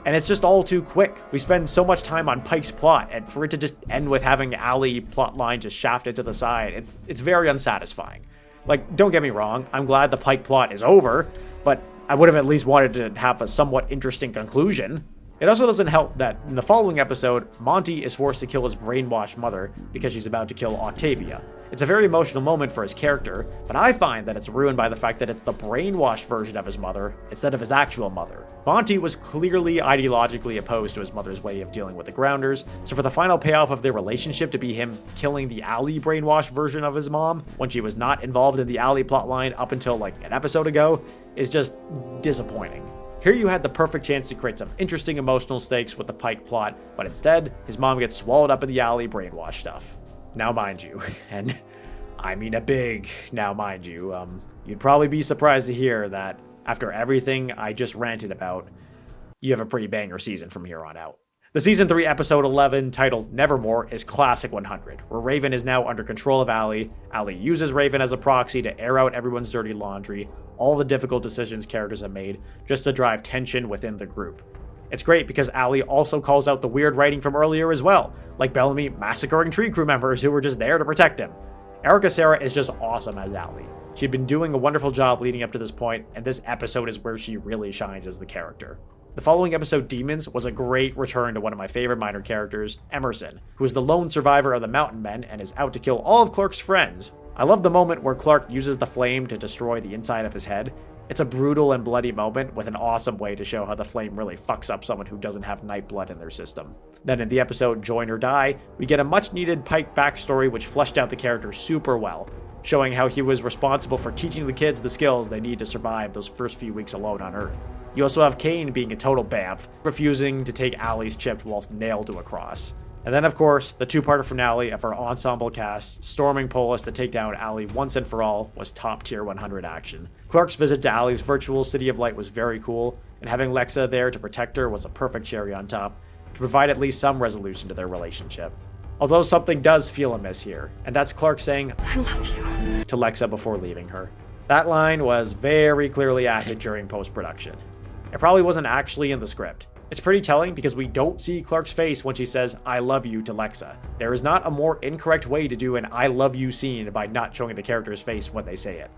Speaker 1: And it's just all too quick. We spend so much time on Pike's plot, and for it to just end with having Allie plotline just shafted to the side, it's very unsatisfying. Like, don't get me wrong, I'm glad the Pike plot is over, but I would have at least wanted to have a somewhat interesting conclusion. It also doesn't help that in the following episode, Monty is forced to kill his brainwashed mother because she's about to kill Octavia. It's a very emotional moment for his character, but I find that it's ruined by the fact that it's the brainwashed version of his mother instead of his actual mother. Monty was clearly ideologically opposed to his mother's way of dealing with the Grounders, so for the final payoff of their relationship to be him killing the Allie brainwashed version of his mom, when she was not involved in the Allie plotline up until like an episode ago, is just disappointing. Here you had the perfect chance to create some interesting emotional stakes with the Pike plot, but instead, his mom gets swallowed up in the Allie brainwash stuff. Now mind you, and I mean a big now mind you, you'd probably be surprised to hear that after everything I just ranted about, you have a pretty banger season from here on out. The Season 3 Episode 11, titled Nevermore, is Classic 100, where Raven is now under control of Allie. Allie uses Raven as a proxy to air out everyone's dirty laundry, all the difficult decisions characters have made, just to drive tension within the group. It's great because Allie also calls out the weird writing from earlier as well, like Bellamy massacring tree crew members who were just there to protect him. Erica Sarah is just awesome as Allie. She'd been doing a wonderful job leading up to this point, and this episode is where she really shines as the character. The following episode, Demons, was a great return to one of my favorite minor characters, Emerson, who is the lone survivor of the Mountain Men and is out to kill all of Clark's friends, I love the moment where Clark uses the flame to destroy the inside of his head. It's a brutal and bloody moment with an awesome way to show how the flame really fucks up someone who doesn't have night blood in their system. Then in the episode Join or Die, we get a much needed Pike backstory which fleshed out the character super well, showing how he was responsible for teaching the kids the skills they need to survive those first few weeks alone on Earth. You also have Kane being a total bamf, refusing to take Allie's chip whilst nailed to a cross. And then, of course, the two-parter finale of our ensemble cast storming Polis to take down Allie once and for all was top tier 100 action. Clark's visit to Allie's virtual City of Light was very cool, and having Lexa there to protect her was a perfect cherry on top, to provide at least some resolution to their relationship. Although something does feel amiss here, and that's Clark saying, "I love you," to Lexa before leaving her. That line was very clearly added during post-production. It probably wasn't actually in the script. It's pretty telling because we don't see Clark's face when she says, "I love you" to Lexa. There is not a more incorrect way to do an "I love you" scene by not showing the character's face when they say it.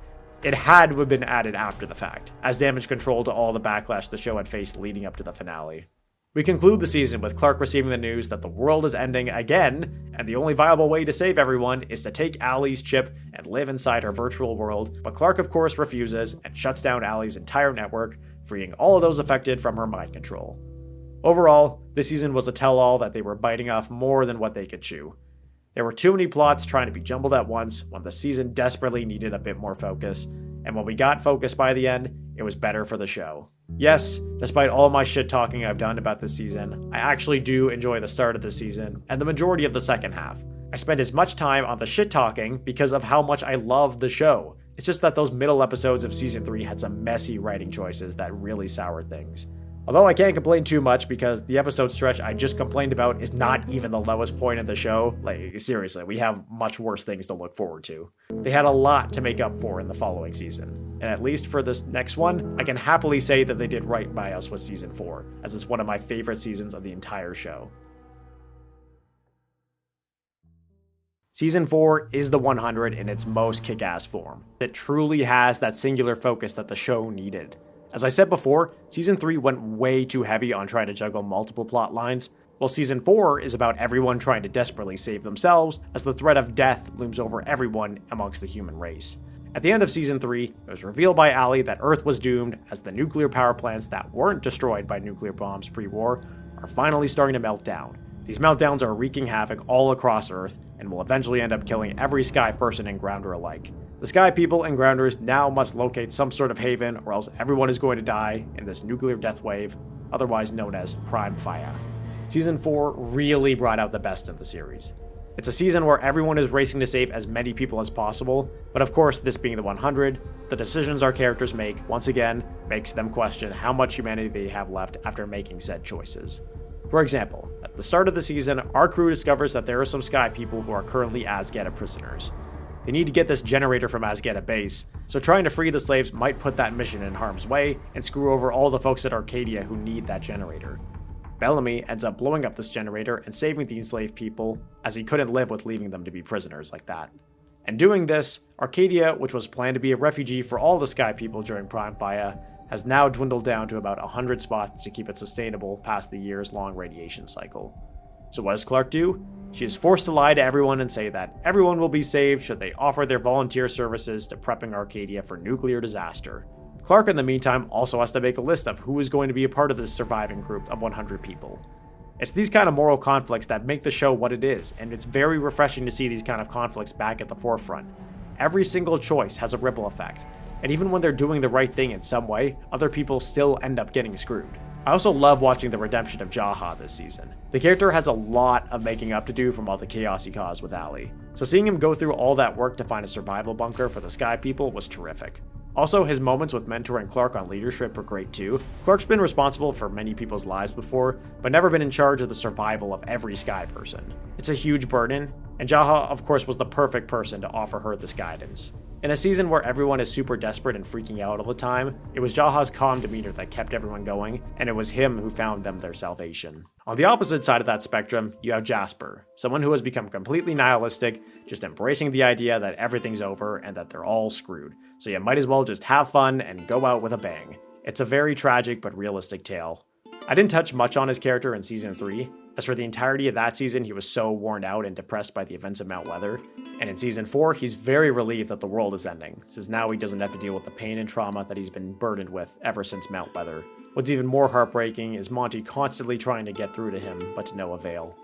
Speaker 1: It had to have been added after the fact, as damage control to all the backlash the show had faced leading up to the finale. We conclude the season with Clark receiving the news that the world is ending again, and the only viable way to save everyone is to take Allie's chip and live inside her virtual world, but Clark of course refuses and shuts down Allie's entire network, freeing all of those affected from her mind control. Overall, this season was a tell-all that they were biting off more than what they could chew. There were too many plots trying to be jumbled at once when the season desperately needed a bit more focus, and when we got focus by the end, it was better for the show. Yes, despite all my shit talking I've done about this season, I actually do enjoy the start of this season and the majority of the second half. I spend as much time on the shit talking because of how much I love the show. It's just that those middle episodes of season 3 had some messy writing choices that really soured things. Although I can't complain too much because the episode stretch I just complained about is not even the lowest point in the show. Like, seriously, we have much worse things to look forward to. They had a lot to make up for in the following season. And at least for this next one, I can happily say that they did right by us with season 4, as it's one of my favorite seasons of the entire show. Season 4 is the 100 in its most kick-ass form. It truly has that singular focus that the show needed. As I said before, Season 3 went way too heavy on trying to juggle multiple plot lines, while Season 4 is about everyone trying to desperately save themselves as the threat of death looms over everyone amongst the human race. At the end of Season 3, it was revealed by Allie that Earth was doomed as the nuclear power plants that weren't destroyed by nuclear bombs pre-war are finally starting to melt down. These meltdowns are wreaking havoc all across Earth and will eventually end up killing every Sky person and Grounder alike. The Sky people and Grounders now must locate some sort of haven or else everyone is going to die in this nuclear death wave, otherwise known as Prime Fire. Season 4 really brought out the best in the series. It's a season where everyone is racing to save as many people as possible, but of course, this being the 100, the decisions our characters make, once again, makes them question how much humanity they have left after making said choices. For example, at the start of the season, our crew discovers that there are some Sky people who are currently Asgetta prisoners. They need to get this generator from Asgetta base, so trying to free the slaves might put that mission in harm's way and screw over all the folks at Arcadia who need that generator. Bellamy ends up blowing up this generator and saving the enslaved people, as he couldn't live with leaving them to be prisoners like that. And doing this, Arcadia, which was planned to be a refugee for all the Sky people during Prime Fire, has now dwindled down to about 100 spots to keep it sustainable past the years-long radiation cycle. So what does Clark do? She is forced to lie to everyone and say that everyone will be saved should they offer their volunteer services to prepping Arcadia for nuclear disaster. Clark, in the meantime, also has to make a list of who is going to be a part of this surviving group of 100 people. It's these kind of moral conflicts that make the show what it is, and it's very refreshing to see these kind of conflicts back at the forefront. Every single choice has a ripple effect, and even when they're doing the right thing in some way, other people still end up getting screwed. I also love watching the redemption of Jaha this season. The character has a lot of making up to do from all the chaos he caused with Allie, so seeing him go through all that work to find a survival bunker for the Sky people was terrific. Also, his moments with mentoring Clark on leadership were great too. Clark's been responsible for many people's lives before, but never been in charge of the survival of every Sky person. It's a huge burden, and Jaha of course was the perfect person to offer her this guidance. In a season where everyone is super desperate and freaking out all the time, it was Jaha's calm demeanor that kept everyone going, and it was him who found them their salvation. On the opposite side of that spectrum, you have Jasper, someone who has become completely nihilistic, just embracing the idea that everything's over and that they're all screwed, so you might as well just have fun and go out with a bang. It's a very tragic but realistic tale. I didn't touch much on his character in Season 3, As for the entirety of that season, he was so worn out and depressed by the events of Mount Weather. And in season 4, he's very relieved that the world is ending, since now he doesn't have to deal with the pain and trauma that he's been burdened with ever since Mount Weather. What's even more heartbreaking is Monty constantly trying to get through to him, but to no avail.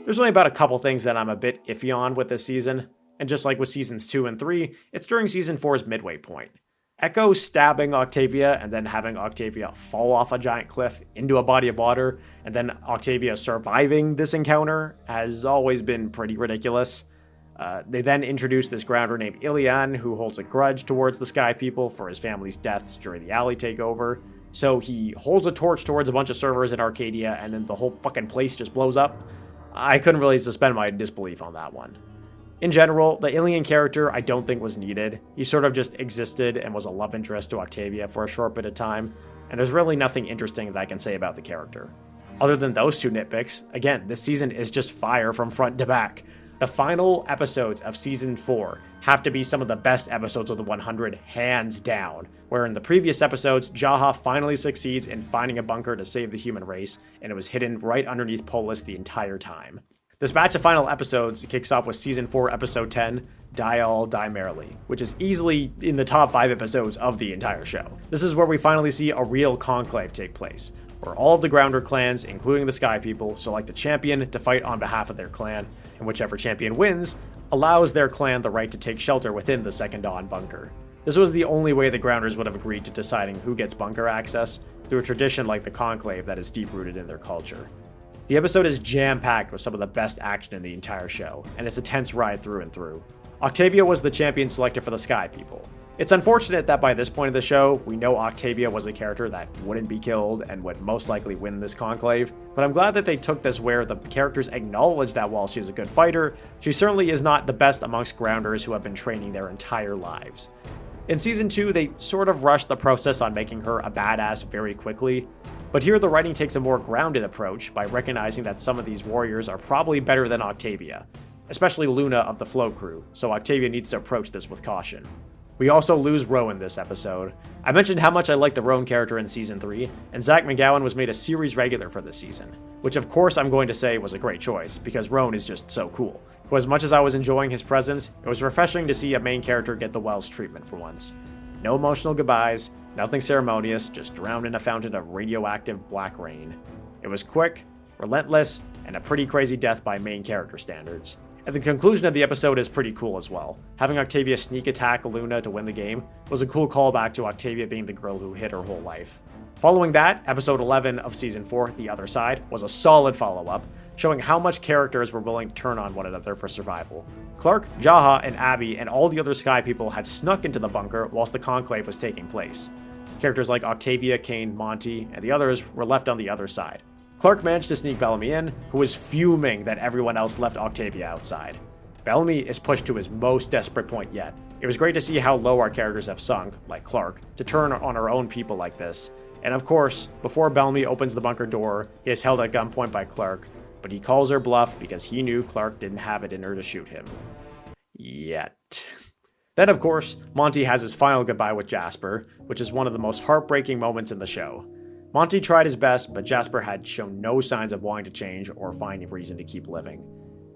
Speaker 1: There's only about a couple things that I'm a bit iffy on with this season, and just like with seasons 2 and 3, it's during season 4's midway point. Echo stabbing Octavia and then having Octavia fall off a giant cliff into a body of water, and then Octavia surviving this encounter has always been pretty ridiculous. They then introduce this grounder named Ilian, who holds a grudge towards the Sky People for his family's deaths during the alley takeover. So he holds a torch towards a bunch of servers in Arcadia, and then the whole fucking place just blows up. I couldn't really suspend my disbelief on that one. In general, the Ilian character I don't think was needed. He sort of just existed and was a love interest to Octavia for a short bit of time, and there's really nothing interesting that I can say about the character. Other than those two nitpicks, again, this season is just fire from front to back. The final episodes of season 4 have to be some of the best episodes of the 100, hands down, where in the previous episodes, Jaha finally succeeds in finding a bunker to save the human race, and it was hidden right underneath Polis the entire time. This batch of final episodes kicks off with season 4 episode 10, Die All, Die Merrily, which is easily in the top 5 episodes of the entire show. This is where we finally see a real conclave take place, where all of the Grounder clans, including the Sky People, select a champion to fight on behalf of their clan, and whichever champion wins allows their clan the right to take shelter within the Second Dawn bunker. This was the only way the Grounders would have agreed to deciding who gets bunker access, through a tradition like the conclave that is deep-rooted in their culture. The episode is jam-packed with some of the best action in the entire show, and it's a tense ride through and through. Octavia was the champion selected for the Sky People. It's unfortunate that by this point of the show, we know Octavia was a character that wouldn't be killed and would most likely win this conclave, but I'm glad that they took this where the characters acknowledge that while she's a good fighter, she certainly is not the best amongst Grounders who have been training their entire lives. In season 2, they sort of rushed the process on making her a badass very quickly, but here the writing takes a more grounded approach by recognizing that some of these warriors are probably better than Octavia, especially Luna of the Flow Crew, so Octavia needs to approach this with caution. We also lose Rowan this episode. I mentioned how much I liked the Rowan character in season 3, and Zach McGowan was made a series regular for this season, which of course I'm going to say was a great choice, because Rowan is just so cool. So as much as I was enjoying his presence, it was refreshing to see a main character get the Wells treatment for once. No emotional goodbyes, nothing ceremonious, just drowned in a fountain of radioactive black rain. It was quick, relentless, and a pretty crazy death by main character standards. And the conclusion of the episode is pretty cool as well. Having Octavia sneak attack Luna to win the game was a cool callback to Octavia being the girl who hid her whole life. Following that, episode 11 of season 4, The Other Side, was a solid follow-up, showing how much characters were willing to turn on one another for survival. Clark, Jaha, and Abby and all the other Sky People had snuck into the bunker whilst the conclave was taking place. Characters like Octavia, Kane, Monty, and the others were left on the other side. Clark managed to sneak Bellamy in, who was fuming that everyone else left Octavia outside. Bellamy is pushed to his most desperate point yet. It was great to see how low our characters have sunk, like Clark, to turn on our own people like this. And of course, before Bellamy opens the bunker door, he is held at gunpoint by Clark, but he calls her bluff because he knew Clark didn't have it in her to shoot him. Yet. Then, of course, Monty has his final goodbye with Jasper, which is one of the most heartbreaking moments in the show. Monty tried his best, but Jasper had shown no signs of wanting to change or find a reason to keep living.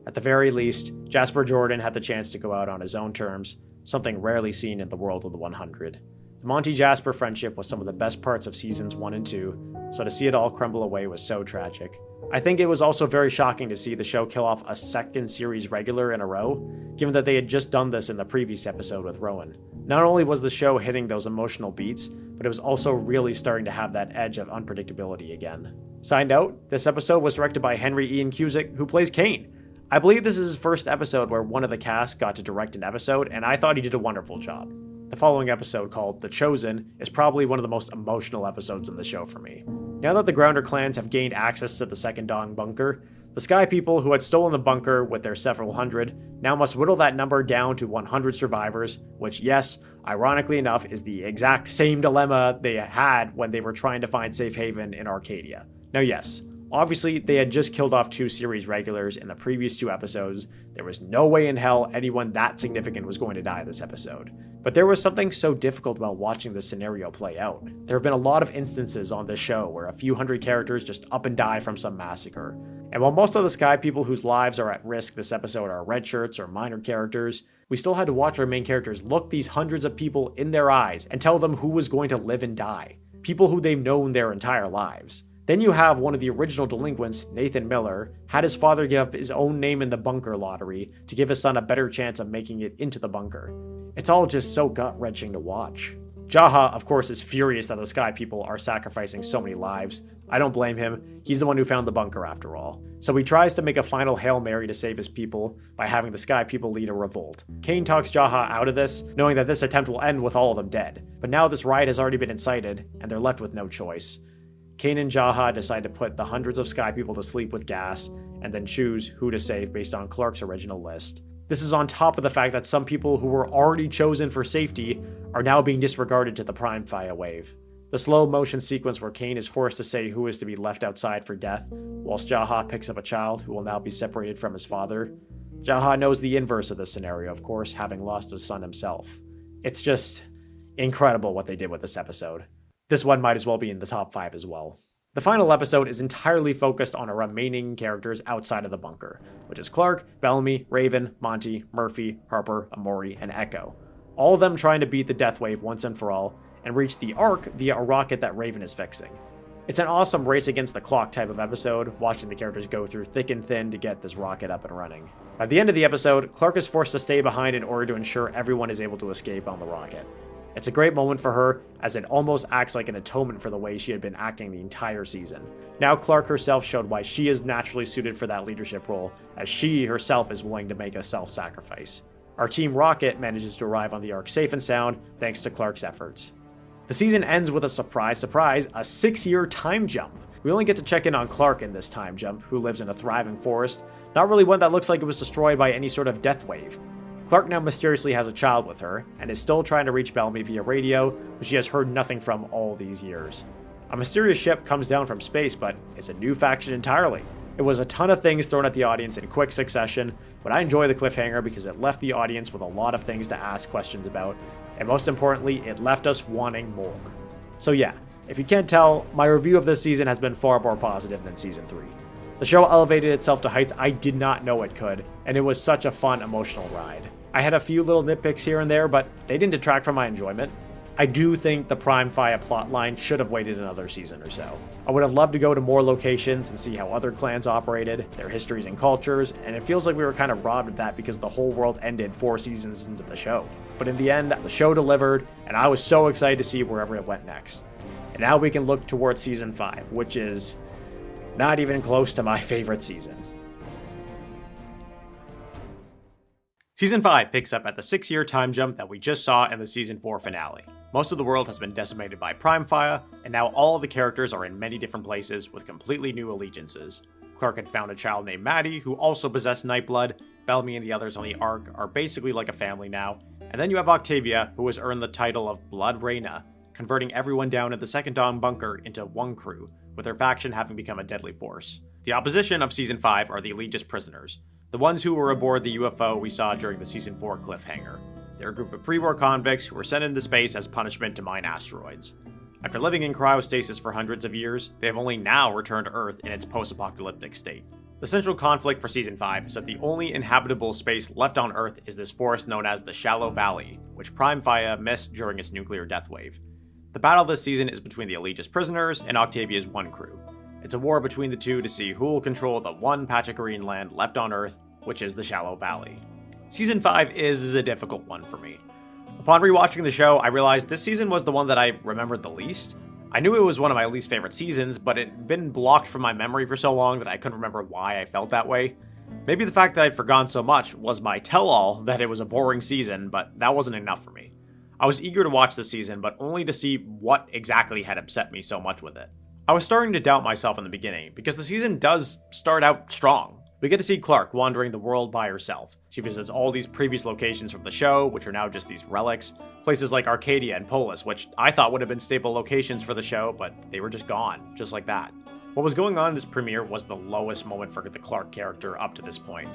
Speaker 1: At the very least, Jasper Jordan had the chance to go out on his own terms, something rarely seen in the world of the 100. The Monty-Jasper friendship was some of the best parts of seasons 1 and 2, so to see it all crumble away was so tragic. I think it was also very shocking to see the show kill off a second series regular in a row, given that they had just done this in the previous episode with Rowan. Not only was the show hitting those emotional beats, but it was also really starting to have that edge of unpredictability again. Side note, this episode was directed by Henry Ian Cusick, who plays Kane. I believe this is his first episode where one of the cast got to direct an episode, and I thought he did a wonderful job. The following episode, called The Chosen, is probably one of the most emotional episodes in the show for me. Now that the Grounder clans have gained access to the Second Dawn bunker, the Sky People who had stolen the bunker with their several hundred now must whittle that number down to 100 survivors, which, yes, ironically enough, is the exact same dilemma they had when they were trying to find safe haven in Arcadia. Now, yes, obviously they had just killed off 2 series regulars in the previous 2 episodes. There was no way in hell anyone that significant was going to die this episode. But there was something so difficult about watching this scenario play out. There have been a lot of instances on this show where a few hundred characters just up and die from some massacre. And while most of the Sky people whose lives are at risk this episode are red shirts or minor characters, we still had to watch our main characters look these hundreds of people in their eyes and tell them who was going to live and die. People who they've known their entire lives. Then you have one of the original delinquents, Nathan Miller, had his father give up his own name in the bunker lottery to give his son a better chance of making it into the bunker. It's all just so gut-wrenching to watch. Jaha, of course, is furious that the Sky people are sacrificing so many lives. I don't blame him, he's the one who found the bunker after all. So he tries to make a final Hail Mary to save his people by having the Sky people lead a revolt. Kane talks Jaha out of this, knowing that this attempt will end with all of them dead. But now this riot has already been incited, and they're left with no choice. Kane and Jaha decide to put the hundreds of Sky people to sleep with gas, and then choose who to save based on Clark's original list. This is on top of the fact that some people who were already chosen for safety are now being disregarded to the Prime Fire wave. The slow motion sequence where Kane is forced to say who is to be left outside for death, whilst Jaha picks up a child who will now be separated from his father. Jaha knows the inverse of this scenario, of course, having lost his son himself. It's just incredible what they did with this episode. This one might as well be in the top 5 as well. The final episode is entirely focused on our remaining characters outside of the bunker, which is Clark, Bellamy, Raven, Monty, Murphy, Harper, Amori, and Echo. All of them trying to beat the Death Wave once and for all, and reach the Ark via a rocket that Raven is fixing. It's an awesome race against the clock type of episode, watching the characters go through thick and thin to get this rocket up and running. At the end of the episode, Clark is forced to stay behind in order to ensure everyone is able to escape on the rocket. It's a great moment for her, as it almost acts like an atonement for the way she had been acting the entire season. Now Clark herself showed why she is naturally suited for that leadership role, as she herself is willing to make a self-sacrifice. Our Team Rocket manages to arrive on the Ark safe and sound, thanks to Clark's efforts. The season ends with a surprise, a 6-year time jump. We only get to check in on Clark in this time jump, who lives in a thriving forest, not really one that looks like it was destroyed by any sort of death wave. Clark now mysteriously has a child with her, and is still trying to reach Bellamy via radio, who she has heard nothing from all these years. A mysterious ship comes down from space, but it's a new faction entirely. It was a ton of things thrown at the audience in quick succession, but I enjoy the cliffhanger because it left the audience with a lot of things to ask questions about, and most importantly, it left us wanting more. So yeah, if you can't tell, my review of this season has been far more positive than Season 3. The show elevated itself to heights I did not know it could, and it was such a fun, emotional ride. I had a few little nitpicks here and there, but they didn't detract from my enjoyment. I do think the Prime Fire plotline should have waited another season or so. I would have loved to go to more locations and see how other clans operated, their histories and cultures, and it feels like we were kind of robbed of that because the whole world ended 4 seasons into the show. But in the end, the show delivered, and I was so excited to see wherever it went next. And now we can look towards Season 5, which is not even close to my favorite season. Season 5 picks up at the 6-year time jump that we just saw in the Season 4 finale. Most of the world has been decimated by Prime Fire, and now all of the characters are in many different places with completely new allegiances. Clark had found a child named Maddie, who also possessed Nightblood. Bellamy and the others on the Ark are basically like a family now. And then you have Octavia, who has earned the title of Blood Reina, converting everyone down at the Second Dawn bunker into one crew, with her faction having become a deadly force. The opposition of Season 5 are the Aegis prisoners, the ones who were aboard the UFO we saw during the Season 4 cliffhanger. They're a group of pre-war convicts who were sent into space as punishment to mine asteroids. After living in cryostasis for hundreds of years, they have only now returned to Earth in its post-apocalyptic state. The central conflict for Season 5 is that the only inhabitable space left on Earth is this forest known as the Shallow Valley, which Prime Fire missed during its nuclear death wave. The battle this season is between the Aegis prisoners and Octavia's one crew. It's a war between the two to see who will control the one patch of green land left on Earth, which is the Shallow Valley. Season 5 is a difficult one for me. Upon rewatching the show, I realized this season was the one that I remembered the least. I knew it was one of my least favorite seasons, but it had been blocked from my memory for so long that I couldn't remember why I felt that way. Maybe the fact that I'd forgotten so much was my tell-all that it was a boring season, but that wasn't enough for me. I was eager to watch this season, but only to see what exactly had upset me so much with it. I was starting to doubt myself in the beginning, because the season does start out strong. We get to see Clark wandering the world by herself. She visits all these previous locations from the show, which are now just these relics. Places like Arcadia and Polis, which I thought would have been staple locations for the show, but they were just gone, just like that. What was going on in this premiere was the lowest moment for the Clark character up to this point.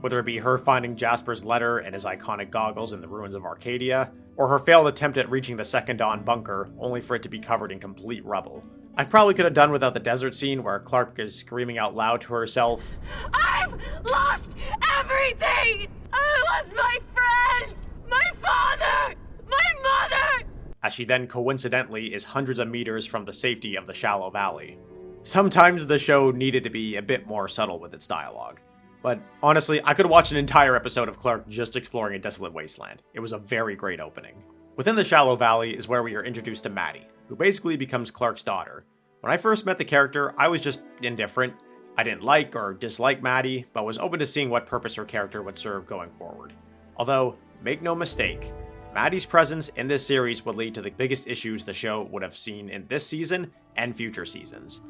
Speaker 1: Whether it be her finding Jasper's letter and his iconic goggles in the ruins of Arcadia, or her failed attempt at reaching the Second Dawn bunker, only for it to be covered in complete rubble. I probably could have done without the desert scene where Clark is screaming out loud to herself,
Speaker 3: I've lost everything! I lost my friends! My father! My mother!
Speaker 1: as she then coincidentally is hundreds of meters from the safety of the shallow valley. Sometimes the show needed to be a bit more subtle with its dialogue. But honestly, I could watch an entire episode of Clark just exploring a desolate wasteland. It was a very great opening. Within the shallow valley is where we are introduced to Maddie, who basically becomes Clark's daughter. When I first met the character, I was just indifferent. I didn't like or dislike Maddie, but was open to seeing what purpose her character would serve going forward. Although, make no mistake, Maddie's presence in this series would lead to the biggest issues the show would have seen in this season and future seasons.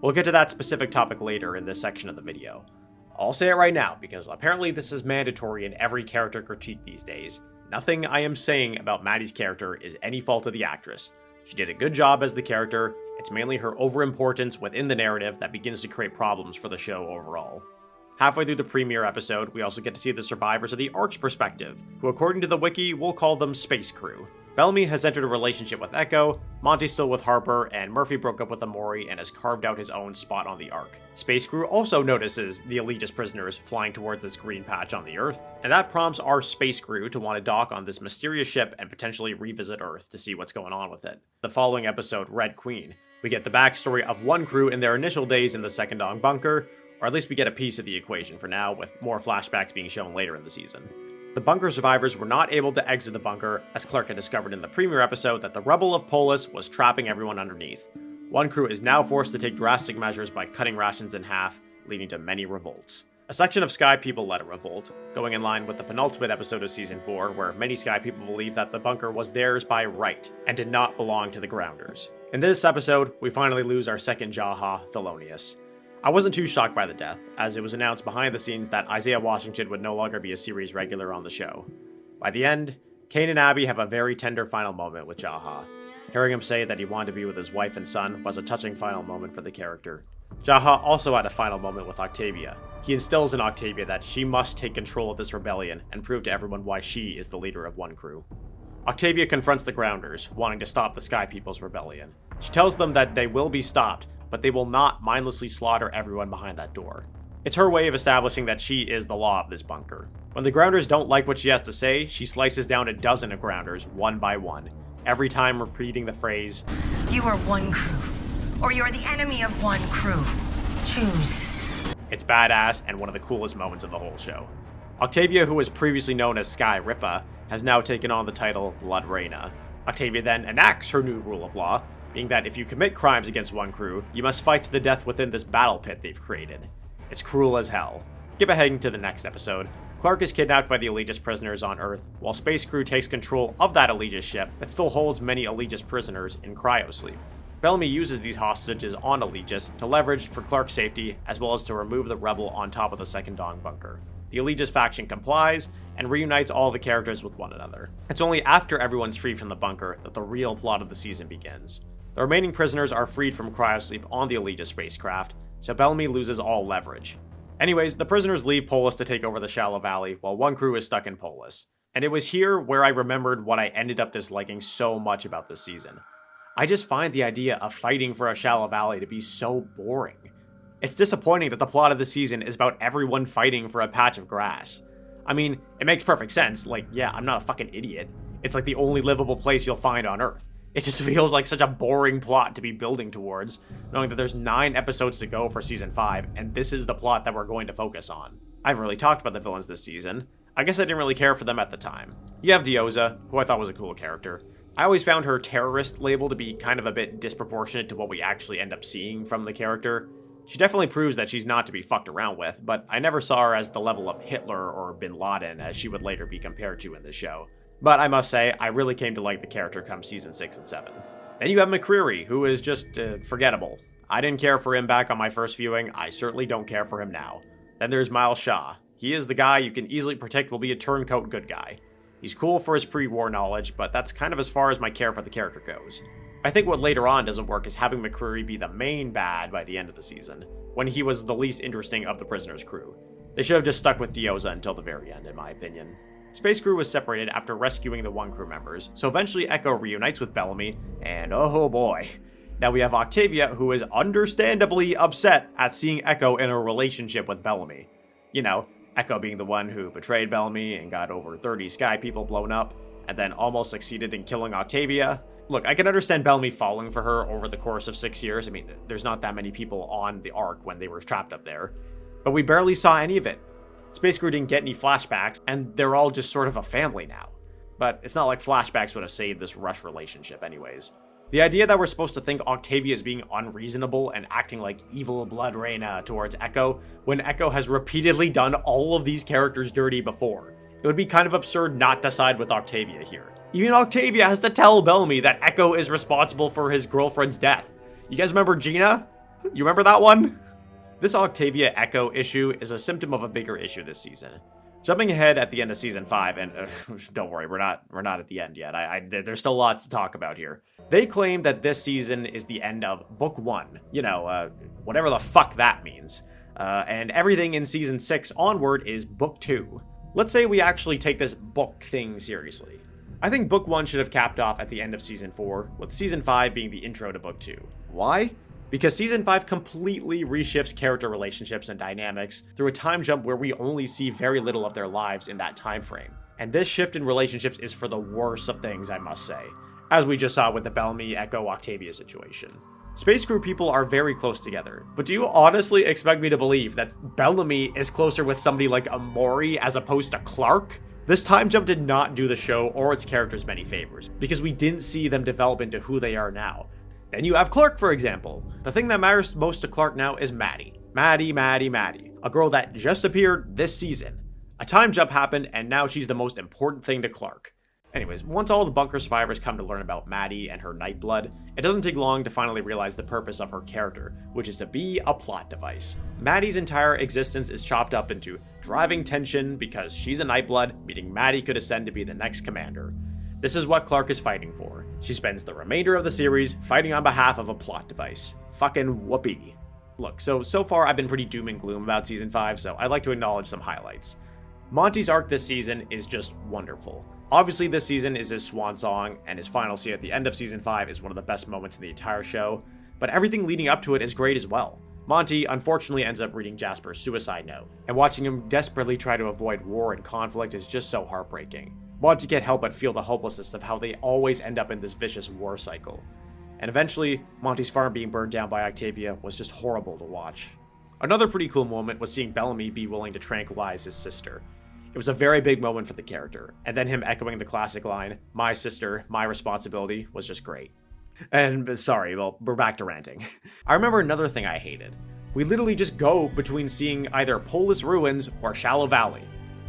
Speaker 1: We'll get to that specific topic later in this section of the video. I'll say it right now, because apparently this is mandatory in every character critique these days. Nothing I am saying about Maddie's character is any fault of the actress. She did a good job as the character. It's mainly her overimportance within the narrative that begins to create problems for the show overall. Halfway through the premiere episode, we also get to see the survivors of the Ark's perspective, who according to the wiki, we'll call them Space Crew. Bellamy has entered a relationship with Echo, Monty's still with Harper, and Murphy broke up with Amori and has carved out his own spot on the Ark. Space Crew also notices the Elitist prisoners flying towards this green patch on the Earth, and that prompts our Space Crew to want to dock on this mysterious ship and potentially revisit Earth to see what's going on with it. The following episode, Red Queen, we get the backstory of one crew in their initial days in the Second Dong bunker, or at least we get a piece of the equation for now, with more flashbacks being shown later in the season. The bunker survivors were not able to exit the bunker, as Clark had discovered in the premiere episode that the Rebel of Polis was trapping everyone underneath. One crew is now forced to take drastic measures by cutting rations in half, leading to many revolts. A section of Sky people led a revolt, going in line with the penultimate episode of Season 4, where many Sky people believed that the bunker was theirs by right, and did not belong to the Grounders. In this episode, we finally lose our second Jaha, Thelonious. I wasn't too shocked by the death, as it was announced behind the scenes that Isaiah Washington would no longer be a series regular on the show. By the end, Kane and Abby have a very tender final moment with Jaha. Hearing him say that he wanted to be with his wife and son was a touching final moment for the character. Jaha also had a final moment with Octavia. He instills in Octavia that she must take control of this rebellion and prove to everyone why she is the leader of one crew. Octavia confronts the Grounders, wanting to stop the Sky People's rebellion. She tells them that they will be stopped, but they will not mindlessly slaughter everyone behind that door. It's her way of establishing that she is the law of this bunker. When the Grounders don't like what she has to say, she slices down a dozen of Grounders, one by one, every time repeating the phrase,
Speaker 3: You are one crew, or you're the enemy of one crew. Choose.
Speaker 1: It's badass and one of the coolest moments of the whole show. Octavia, who was previously known as Sky Ripa, has now taken on the title Blood Reina. Octavia then enacts her new rule of law, being that if you commit crimes against one crew, you must fight to the death within this battle pit they've created. It's cruel as hell. Skip ahead to the next episode. Clark is kidnapped by the Elitist prisoners on Earth, while Space Crew takes control of that Elitist ship that still holds many Elitist prisoners in cryosleep. Bellamy uses these hostages on Elitist to leverage for Clark's safety, as well as to remove the rebel on top of the Second Dong bunker. The Elitist faction complies, and reunites all the characters with one another. It's only after everyone's freed from the bunker that the real plot of the season begins. The remaining prisoners are freed from cryosleep on the Elitist spacecraft, so Bellamy loses all leverage. Anyways, the prisoners leave Polis to take over the shallow valley, while one crew is stuck in Polis. And it was here where I remembered what I ended up disliking so much about this season. I just find the idea of fighting for a shallow valley to be so boring. It's disappointing that the plot of the season is about everyone fighting for a patch of grass. I mean, it makes perfect sense, like, yeah, I'm not a fucking idiot. It's like the only livable place you'll find on Earth. It just feels like such a boring plot to be building towards, knowing that there's 9 episodes to go for Season 5, and this is the plot that we're going to focus on. I haven't really talked about the villains this season. I guess I didn't really care for them at the time. You have Dioza, who I thought was a cool character. I always found her terrorist label to be kind of a bit disproportionate to what we actually end up seeing from the character. She definitely proves that she's not to be fucked around with, but I never saw her as the level of Hitler or Bin Laden as she would later be compared to in the show. But I must say, I really came to like the character come Season 6 and 7. Then you have McCreary, who is just forgettable. I didn't care for him back on my first viewing, I certainly don't care for him now. Then there's Miles Shaw. He is the guy you can easily predict will be a turncoat good guy. He's cool for his pre-war knowledge, but that's kind of as far as my care for the character goes. I think what later on doesn't work is having McCreary be the main bad by the end of the season, when he was the least interesting of the prisoners' crew. They should have just stuck with Dioza until the very end, in my opinion. Space Crew was separated after rescuing the one crew members, so eventually Echo reunites with Bellamy, and oh boy, Now we have Octavia, who is understandably upset at seeing Echo in a relationship with Bellamy. You know, Echo being the one who betrayed Bellamy and got over 30 sky people blown up, and then almost succeeded in killing Octavia. Look, I can understand Bellamy falling for her over the course of 6 years. I mean, there's not that many people on the Ark when they were trapped up there. But we barely saw any of it. Space Crew didn't get any flashbacks, and they're all just sort of a family now. But it's not like flashbacks would have saved this Rush relationship anyways. The idea that we're supposed to think Octavia is being unreasonable and acting like evil Blood Reina towards Echo, when Echo has repeatedly done all of these characters dirty before. It would be kind of absurd not to side with Octavia here. Even Octavia has to tell Bellamy that Echo is responsible for his girlfriend's death. You guys remember Gina? You remember that one? This Octavia Echo issue is a symptom of a bigger issue this season. Jumping ahead at the end of season 5, and don't worry, we're not at the end yet. There's still lots to talk about here. They claim that this season is the end of book 1. You know, whatever the fuck that means. And everything in season 6 onward is book 2. Let's say we actually take this book thing seriously. I think book 1 should have capped off at the end of season 4, with season 5 being the intro to book 2. Why? Because season 5 completely reshifts character relationships and dynamics through a time jump where we only see very little of their lives in that time frame. And this shift in relationships is for the worst of things, I must say, as we just saw with the Bellamy Echo Octavia situation. Space Crew people are very close together, but do you honestly expect me to believe that Bellamy is closer with somebody like Amori as opposed to Clark? This time jump did not do the show or its characters many favors, because we didn't see them develop into who they are now. Then you have Clark, for example. The thing that matters most to Clark now is Maddie. Maddie, a girl that just appeared this season. A time jump happened, and now she's the most important thing to Clark. Anyways, once all the bunker survivors come to learn about Maddie and her Nightblood, it doesn't take long to finally realize the purpose of her character, which is to be a plot device. Maddie's entire existence is chopped up into driving tension because she's a Nightblood, meaning Maddie could ascend to be the next commander. This is what Clark is fighting for. She spends the remainder of the series fighting on behalf of a plot device. Fucking whoopee. Look, so far I've been pretty doom and gloom about season 5, so I'd like to acknowledge some highlights. Monty's arc this season is just wonderful. Obviously this season is his swan song, and his final scene at the end of season 5 is one of the best moments in the entire show, but everything leading up to it is great as well. Monty unfortunately ends up reading Jasper's suicide note, and watching him desperately try to avoid war and conflict is just so heartbreaking. Monty can't help but feel the hopelessness of how they always end up in this vicious war cycle. And eventually, Monty's farm being burned down by Octavia was just horrible to watch. Another pretty cool moment was seeing Bellamy be willing to tranquilize his sister. It was a very big moment for the character, and then him echoing the classic line, "My sister, my responsibility," was just great. And sorry, well, we're back to ranting. I remember another thing I hated. We literally just go between seeing either Polis Ruins or Shallow Valley.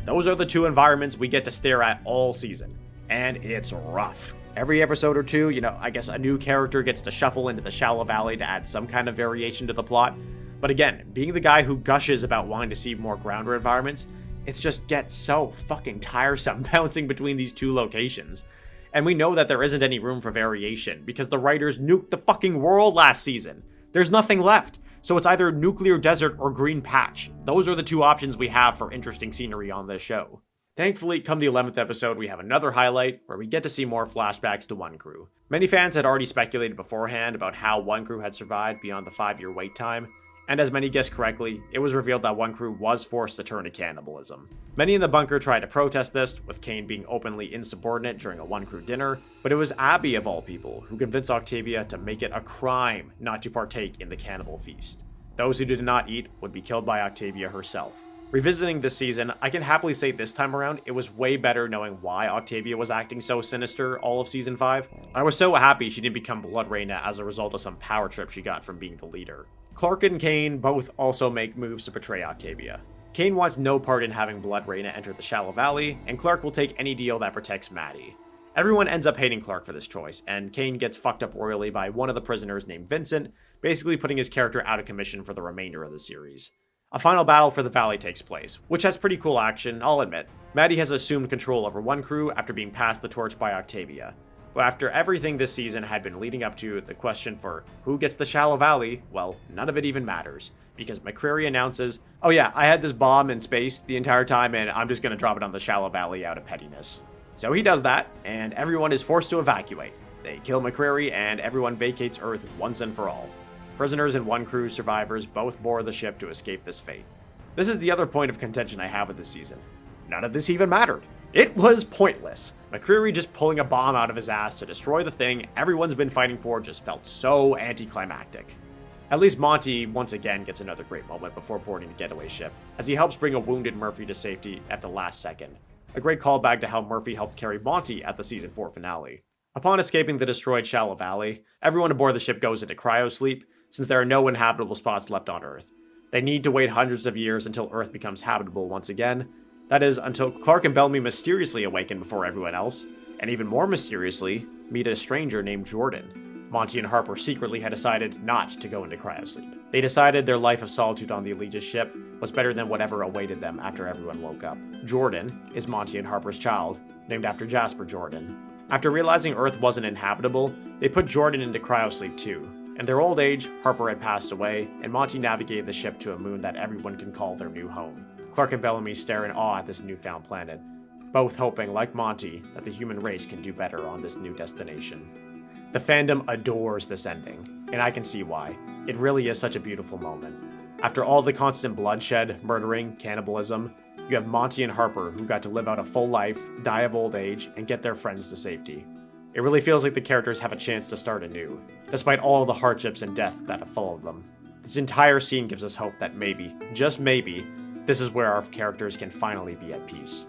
Speaker 1: Those are the two environments we get to stare at all season, and it's rough. Every episode or two, I guess a new character gets to shuffle into the Shallow Valley to add some kind of variation to the plot. But again, being the guy who gushes about wanting to see more grounder environments, it just gets so fucking tiresome bouncing between these two locations. And we know that there isn't any room for variation because the writers nuked the fucking world last season. There's nothing left. So it's either Nuclear Desert or Green Patch. Those are the two options we have for interesting scenery on this show. Thankfully, come the 11th episode, we have another highlight where we get to see more flashbacks to One Crew. Many fans had already speculated beforehand about how One Crew had survived beyond the 5-year wait time, and as many guessed correctly, it was revealed that One Crew was forced to turn to cannibalism. Many in the bunker tried to protest this, with Kane being openly insubordinate during a One Crew dinner, but it was Abby of all people who convinced Octavia to make it a crime not to partake in the cannibal feast. Those who did not eat would be killed by Octavia herself. Revisiting this season, I can happily say this time around, it was way better knowing why Octavia was acting so sinister all of season 5. I was so happy she didn't become Blood Reina as a result of some power trip she got from being the leader. Clark and Kane both also make moves to betray Octavia. Kane wants no part in having Blood Reina enter the Shallow Valley, and Clark will take any deal that protects Maddie. Everyone ends up hating Clark for this choice, and Kane gets fucked up royally by one of the prisoners named Vincent, basically putting his character out of commission for the remainder of the series. A final battle for the Valley takes place, which has pretty cool action, I'll admit. Maddie has assumed control over One Crew after being passed the torch by Octavia. But after everything this season had been leading up to the question for who gets the Shallow Valley, well, none of it even matters, because McCreary announces, "Oh yeah, I had this bomb in space the entire time and I'm just gonna drop it on the Shallow Valley out of pettiness." So he does that, and everyone is forced to evacuate. They kill McCreary, and everyone vacates Earth once and for all. Prisoners and one crew survivors both board the ship to escape this fate. This is the other point of contention I have with this season. None of this even mattered. It was pointless. McCreary just pulling a bomb out of his ass to destroy the thing everyone's been fighting for just felt so anticlimactic. At least Monty once again gets another great moment before boarding the getaway ship, as he helps bring a wounded Murphy to safety at the last second. A great callback to how Murphy helped carry Monty at the season 4 finale. Upon escaping the destroyed Shallow Valley, everyone aboard the ship goes into cryosleep, since there are no inhabitable spots left on Earth. They need to wait hundreds of years until Earth becomes habitable once again. That is, until Clark and Bellamy mysteriously awaken before everyone else, and even more mysteriously, meet a stranger named Jordan. Monty and Harper secretly had decided not to go into cryosleep. They decided their life of solitude on the Allegiance ship was better than whatever awaited them after everyone woke up. Jordan is Monty and Harper's child, named after Jasper Jordan. After realizing Earth wasn't inhabitable, they put Jordan into cryosleep too. In their old age, Harper had passed away, and Monty navigated the ship to a moon that everyone can call their new home. Clark and Bellamy stare in awe at this newfound planet, both hoping, like Monty, that the human race can do better on this new destination. The fandom adores this ending, and I can see why. It really is such a beautiful moment. After all the constant bloodshed, murdering, cannibalism, you have Monty and Harper who got to live out a full life, die of old age, and get their friends to safety. It really feels like the characters have a chance to start anew, despite all the hardships and death that have followed them. This entire scene gives us hope that maybe, just maybe, this is where our characters can finally be at peace.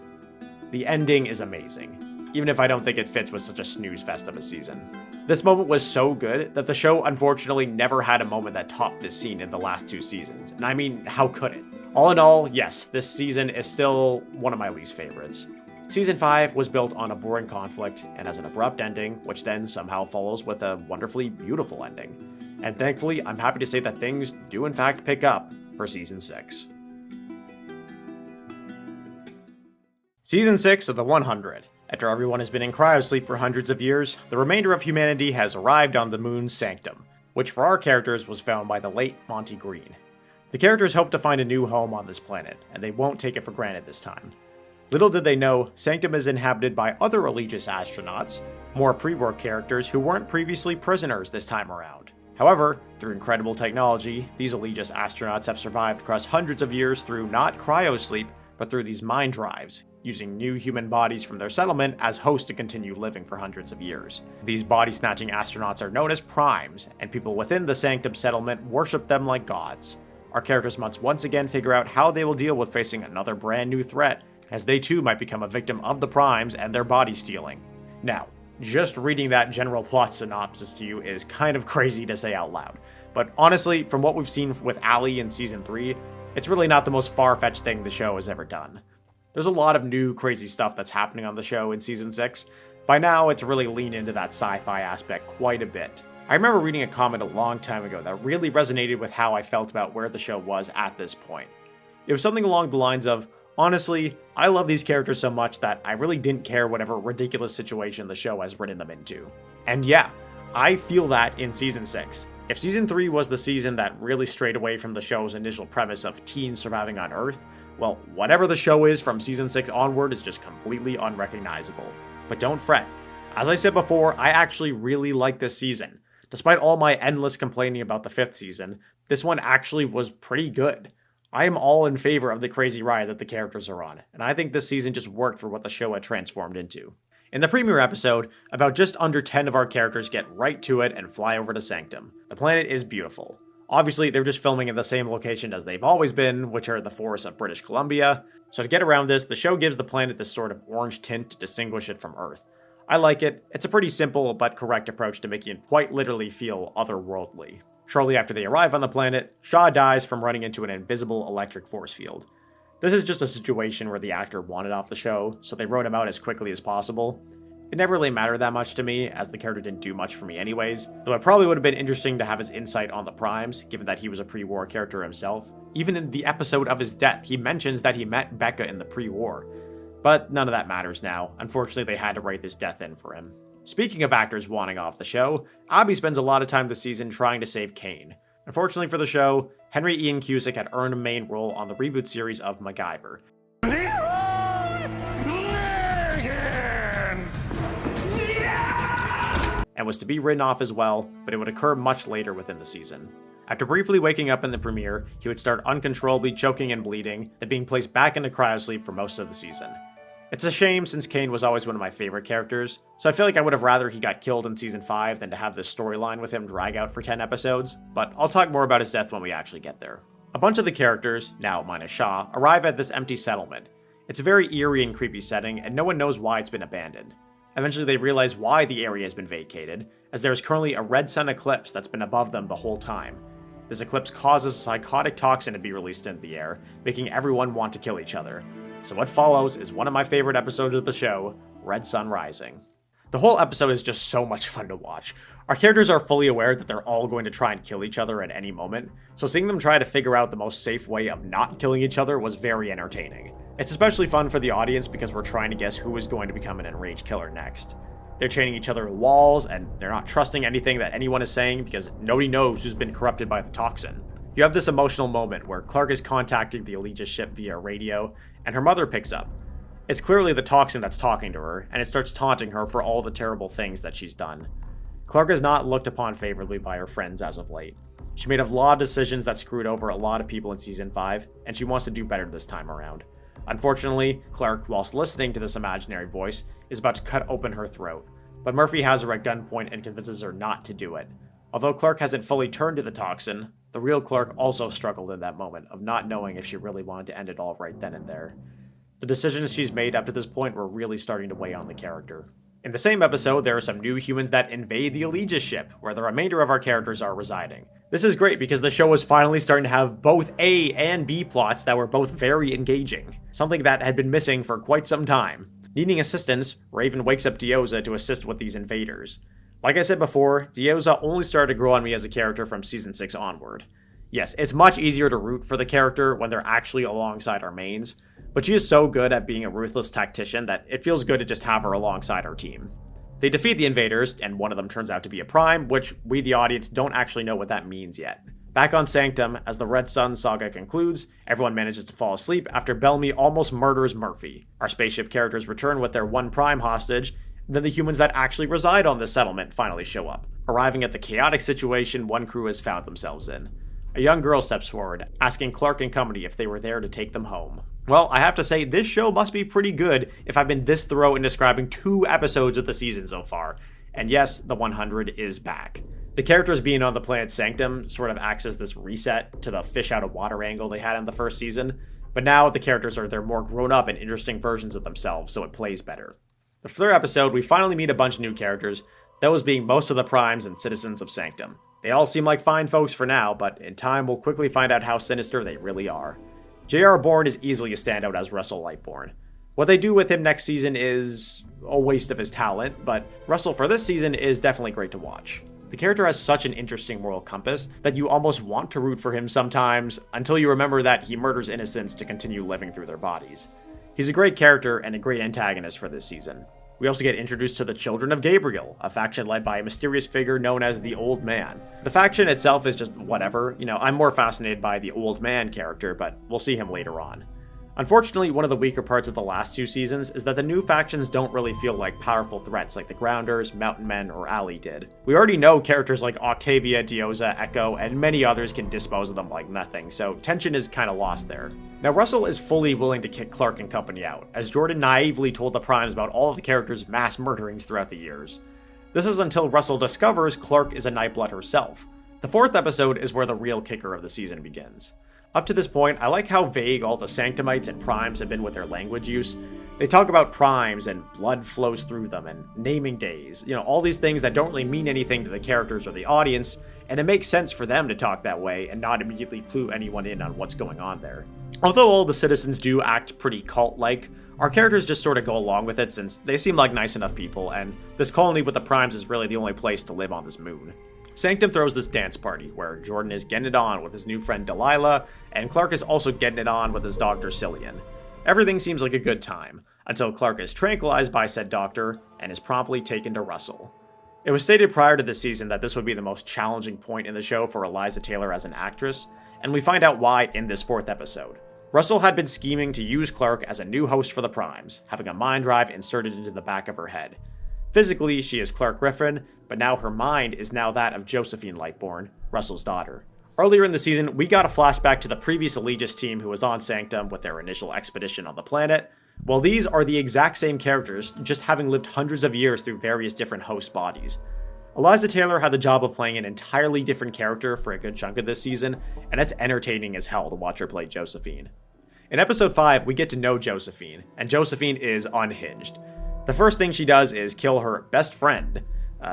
Speaker 1: The ending is amazing, even if I don't think it fits with such a snooze fest of a season. This moment was so good that the show unfortunately never had a moment that topped this scene in the last 2 seasons, and I mean, how could it? All in all, yes, this season is still one of my least favorites. Season 5 was built on a boring conflict and has an abrupt ending, which then somehow follows with a wonderfully beautiful ending. And thankfully, I'm happy to say that things do in fact pick up for Season 6. Season 6 of the 100. After everyone has been in cryosleep for hundreds of years, the remainder of humanity has arrived on the moon's sanctum, which for our characters was found by the late Monty Green. The characters hope to find a new home on this planet, and they won't take it for granted this time. Little did they know, Sanctum is inhabited by other Allegiance astronauts, more pre-war characters who weren't previously prisoners this time around. However, through incredible technology, these Allegiance astronauts have survived across hundreds of years through not cryosleep, but through these mind drives, using new human bodies from their settlement as hosts to continue living for hundreds of years. These body-snatching astronauts are known as primes, and people within the Sanctum settlement worship them like gods. Our characters must once again figure out how they will deal with facing another brand new threat, as they too might become a victim of the primes and their body stealing. Now, just reading that general plot synopsis to you is kind of crazy to say out loud, but honestly, from what we've seen with Callie in Season 3, it's really not the most far-fetched thing the show has ever done. There's a lot of new crazy stuff that's happening on the show in Season 6. By now, it's really leaned into that sci-fi aspect quite a bit. I remember reading a comment a long time ago that really resonated with how I felt about where the show was at this point. It was something along the lines of, honestly, I love these characters so much that I really didn't care whatever ridiculous situation the show has written them into. And yeah, I feel that in Season 6. If Season 3 was the season that really strayed away from the show's initial premise of teens surviving on Earth, well, whatever the show is from Season 6 onward is just completely unrecognizable. But don't fret. As I said before, I actually really like this season. Despite all my endless complaining about the 5th season, this one actually was pretty good. I am all in favor of the crazy ride that the characters are on, and I think this season just worked for what the show had transformed into. In the premiere episode, about just under 10 of our characters get right to it and fly over to Sanctum. The planet is beautiful. Obviously, they're just filming in the same location as they've always been, which are the forests of British Columbia. So to get around this, the show gives the planet this sort of orange tint to distinguish it from Earth. I like it. It's a pretty simple but correct approach to making it quite literally feel otherworldly. Shortly after they arrive on the planet, Shaw dies from running into an invisible electric force field. This is just a situation where the actor wanted off the show, so they wrote him out as quickly as possible. It never really mattered that much to me, as the character didn't do much for me anyways, though it probably would have been interesting to have his insight on the Primes, given that he was a pre-war character himself. Even in the episode of his death, he mentions that he met Becca in the pre-war. But none of that matters now. Unfortunately, they had to write this death in for him. Speaking of actors wanting off the show, Abby spends a lot of time this season trying to save Kane. Unfortunately for the show, Henry Ian Cusick had earned a main role on the reboot series of MacGyver. and was to be written off as well, but it would occur much later within the season. After briefly waking up in the premiere, he would start uncontrollably choking and bleeding, then being placed back into cryosleep for most of the season. It's a shame since Kane was always one of my favorite characters, so I feel like I would have rather he got killed in Season 5 than to have this storyline with him drag out for 10 episodes, but I'll talk more about his death when we actually get there. A bunch of the characters, now minus Shaw, arrive at this empty settlement. It's a very eerie and creepy setting, and no one knows why it's been abandoned. Eventually they realize why the area has been vacated, as there is currently a red sun eclipse that's been above them the whole time. This eclipse causes a psychotic toxin to be released into the air, making everyone want to kill each other. So what follows is one of my favorite episodes of the show, Red Sun Rising. The whole episode is just so much fun to watch. Our characters are fully aware that they're all going to try and kill each other at any moment, so seeing them try to figure out the most safe way of not killing each other was very entertaining. It's especially fun for the audience because we're trying to guess who is going to become an enraged killer next. They're chaining each other to walls, and they're not trusting anything that anyone is saying because nobody knows who's been corrupted by the toxin. You have this emotional moment where Clark is contacting the Allegiance ship via radio, and her mother picks up. It's clearly the toxin that's talking to her, and it starts taunting her for all the terrible things that she's done. Clark is not looked upon favorably by her friends as of late. She made a lot of decisions that screwed over a lot of people in Season 5, and she wants to do better this time around. Unfortunately, Clark, whilst listening to this imaginary voice, is about to cut open her throat, but Murphy has her at gunpoint and convinces her not to do it. Although Clark hasn't fully turned to the toxin, the real Clark also struggled in that moment of not knowing if she really wanted to end it all right then and there. The decisions she's made up to this point were really starting to weigh on the character. In the same episode, there are some new humans that invade the Allegiance ship, where the remainder of our characters are residing. This is great because the show is finally starting to have both A and B plots that were both very engaging, something that had been missing for quite some time. Needing assistance, Raven wakes up Dioza to assist with these invaders. Like I said before, Dioza only started to grow on me as a character from Season 6 onward. Yes, it's much easier to root for the character when they're actually alongside our mains, but she is so good at being a ruthless tactician that it feels good to just have her alongside our team. They defeat the invaders, and one of them turns out to be a Prime, which we the audience don't actually know what that means yet. Back on Sanctum, as the Red Sun saga concludes, everyone manages to fall asleep after Bellamy almost murders Murphy. Our spaceship characters return with their one Prime hostage, and then the humans that actually reside on this settlement finally show up, arriving at the chaotic situation one crew has found themselves in. A young girl steps forward, asking Clark and company if they were there to take them home. Well, I have to say, this show must be pretty good if I've been this thorough in describing 2 episodes of the season so far. And yes, the 100 is back. The characters being on the planet Sanctum sort of acts as this reset to the fish out of water angle they had in the first season, but now the characters are their more grown up and interesting versions of themselves, so it plays better. The 3rd episode, we finally meet a bunch of new characters, those being most of the Primes and citizens of Sanctum. They all seem like fine folks for now, but in time we'll quickly find out how sinister they really are. J.R. Bourne is easily a standout as Russell Lightbourne. What they do with him next season is a waste of his talent, but Russell for this season is definitely great to watch. The character has such an interesting moral compass that you almost want to root for him sometimes until you remember that he murders innocents to continue living through their bodies. He's a great character and a great antagonist for this season. We also get introduced to the Children of Gabriel, a faction led by a mysterious figure known as the Old Man. The faction itself is just whatever, I'm more fascinated by the Old Man character, but we'll see him later on. Unfortunately, one of the weaker parts of the last 2 seasons is that the new factions don't really feel like powerful threats like the Grounders, Mountain Men, or Allie did. We already know characters like Octavia, Dioza, Echo, and many others can dispose of them like nothing, so tension is kinda lost there. Now Russell is fully willing to kick Clark and company out, as Jordan naively told the Primes about all of the characters' mass murderings throughout the years. This is until Russell discovers Clark is a Nightblood herself. The 4th episode is where the real kicker of the season begins. Up to this point, I like how vague all the Sanctumites and Primes have been with their language use. They talk about Primes and blood flows through them and naming days, all these things that don't really mean anything to the characters or the audience, and it makes sense for them to talk that way and not immediately clue anyone in on what's going on there. Although all the citizens do act pretty cult-like, our characters just sort of go along with it since they seem like nice enough people, and this colony with the Primes is really the only place to live on this moon. Sanctum throws this dance party where Jordan is getting it on with his new friend Delilah, and Clark is also getting it on with his doctor Cillian. Everything seems like a good time, until Clark is tranquilized by said doctor and is promptly taken to Russell. It was stated prior to this season that this would be the most challenging point in the show for Eliza Taylor as an actress, and we find out why in this 4th episode. Russell had been scheming to use Clark as a new host for the Primes, having a mind drive inserted into the back of her head. Physically, she is Clark Griffin, but now her mind is now that of Josephine Lightborn, Russell's daughter. Earlier in the season, we got a flashback to the previous Allegis team who was on Sanctum with their initial expedition on the planet. Well, these are the exact same characters, just having lived hundreds of years through various different host bodies. Eliza Taylor had the job of playing an entirely different character for a good chunk of this season, and it's entertaining as hell to watch her play Josephine. In episode 5, we get to know Josephine, and Josephine is unhinged. The first thing she does is kill her best friend.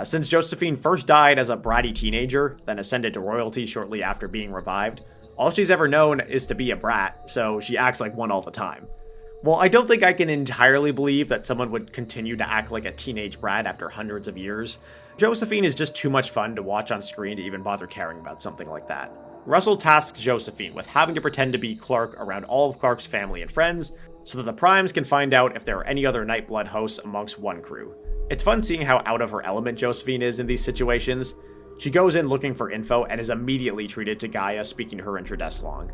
Speaker 1: Since Josephine first died as a bratty teenager, then ascended to royalty shortly after being revived, all she's ever known is to be a brat, so she acts like one all the time. Well, I don't think I can entirely believe that someone would continue to act like a teenage brat after hundreds of years. Josephine is just too much fun to watch on screen to even bother caring about something like that. Russell tasks Josephine with having to pretend to be Clark around all of Clark's family and friends, so that the Primes can find out if there are any other Nightblood hosts amongst one crew. It's fun seeing how out of her element Josephine is in these situations. She goes in looking for info and is immediately treated to Gaia speaking her intro desk long.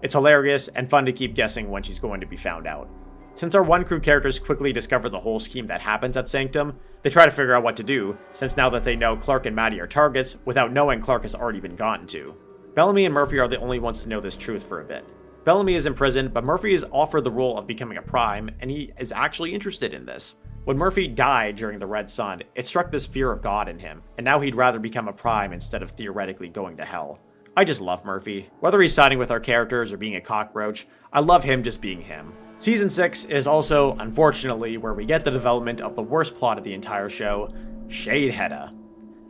Speaker 1: It's hilarious and fun to keep guessing when she's going to be found out. Since our one crew characters quickly discover the whole scheme that happens at Sanctum, they try to figure out what to do, since now that they know Clark and Maddie are targets, without knowing Clark has already been gotten to. Bellamy and Murphy are the only ones to know this truth for a bit. Bellamy is in prison, but Murphy is offered the role of becoming a Prime, and he is actually interested in this. When Murphy died during the Red Sun, it struck this fear of God in him, and now he'd rather become a Prime instead of theoretically going to hell. I just love Murphy. Whether he's siding with our characters or being a cockroach, I love him just being him. Season 6 is also, unfortunately, where we get the development of the worst plot of the entire show, Shade Hedda.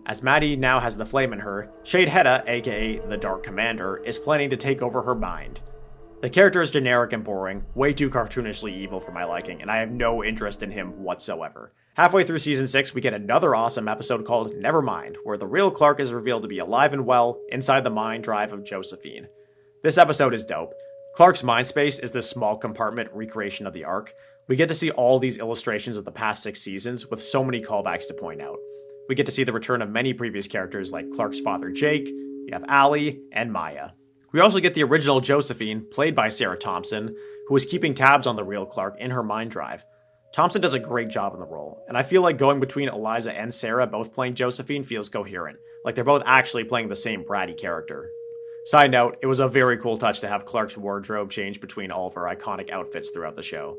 Speaker 1: As Maddie now has the flame in her, Shade Hedda, aka the Dark Commander, is planning to take over her mind. The character is generic and boring, way too cartoonishly evil for my liking, and I have no interest in him whatsoever. Halfway through Season 6, we get another awesome episode called Nevermind, where the real Clark is revealed to be alive and well inside the mind drive of Josephine. This episode is dope. Clark's mind space is this small compartment recreation of the Ark. We get to see all these illustrations of the past 6 seasons with so many callbacks to point out. We get to see the return of many previous characters like Clark's father Jake, you have Allie, and Maya. We also get the original Josephine, played by Sarah Thompson, who is keeping tabs on the real Clark in her mind drive. Thompson does a great job in the role, and I feel like going between Eliza and Sarah both playing Josephine feels coherent, like they're both actually playing the same bratty character. Side note, it was a very cool touch to have Clark's wardrobe change between all of her iconic outfits throughout the show.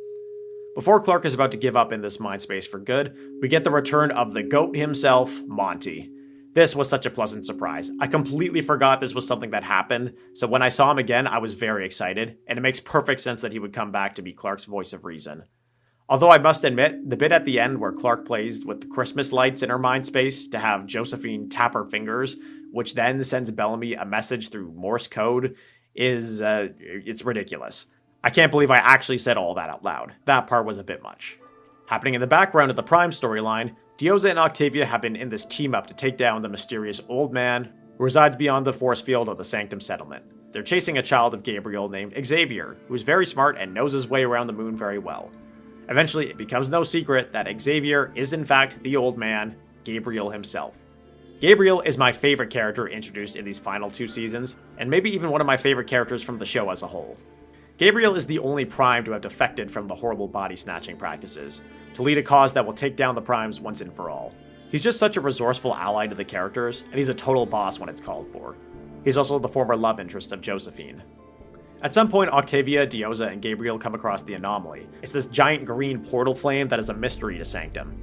Speaker 1: Before Clark is about to give up in this mind space for good, we get the return of the GOAT himself, Monty. This was such a pleasant surprise. I completely forgot this was something that happened, so when I saw him again, I was very excited, and it makes perfect sense that he would come back to be Clark's voice of reason. Although I must admit, the bit at the end where Clark plays with the Christmas lights in her mind space to have Josephine tap her fingers, which then sends Bellamy a message through Morse code, it's ridiculous. I can't believe I actually said all that out loud. That part was a bit much. Happening in the background of the Prime storyline, Dioza and Octavia have been in this team-up to take down the mysterious old man who resides beyond the force field of the Sanctum settlement. They're chasing a child of Gabriel named Xavier, who's very smart and knows his way around the moon very well. Eventually, it becomes no secret that Xavier is in fact the old man, Gabriel himself. Gabriel is my favorite character introduced in these final 2 seasons, and maybe even one of my favorite characters from the show as a whole. Gabriel is the only Prime to have defected from the horrible body-snatching practices, to lead a cause that will take down the Primes once and for all. He's just such a resourceful ally to the characters, and he's a total boss when it's called for. He's also the former love interest of Josephine. At some point, Octavia, Dioza, and Gabriel come across the anomaly. It's this giant green portal flame that is a mystery to Sanctum.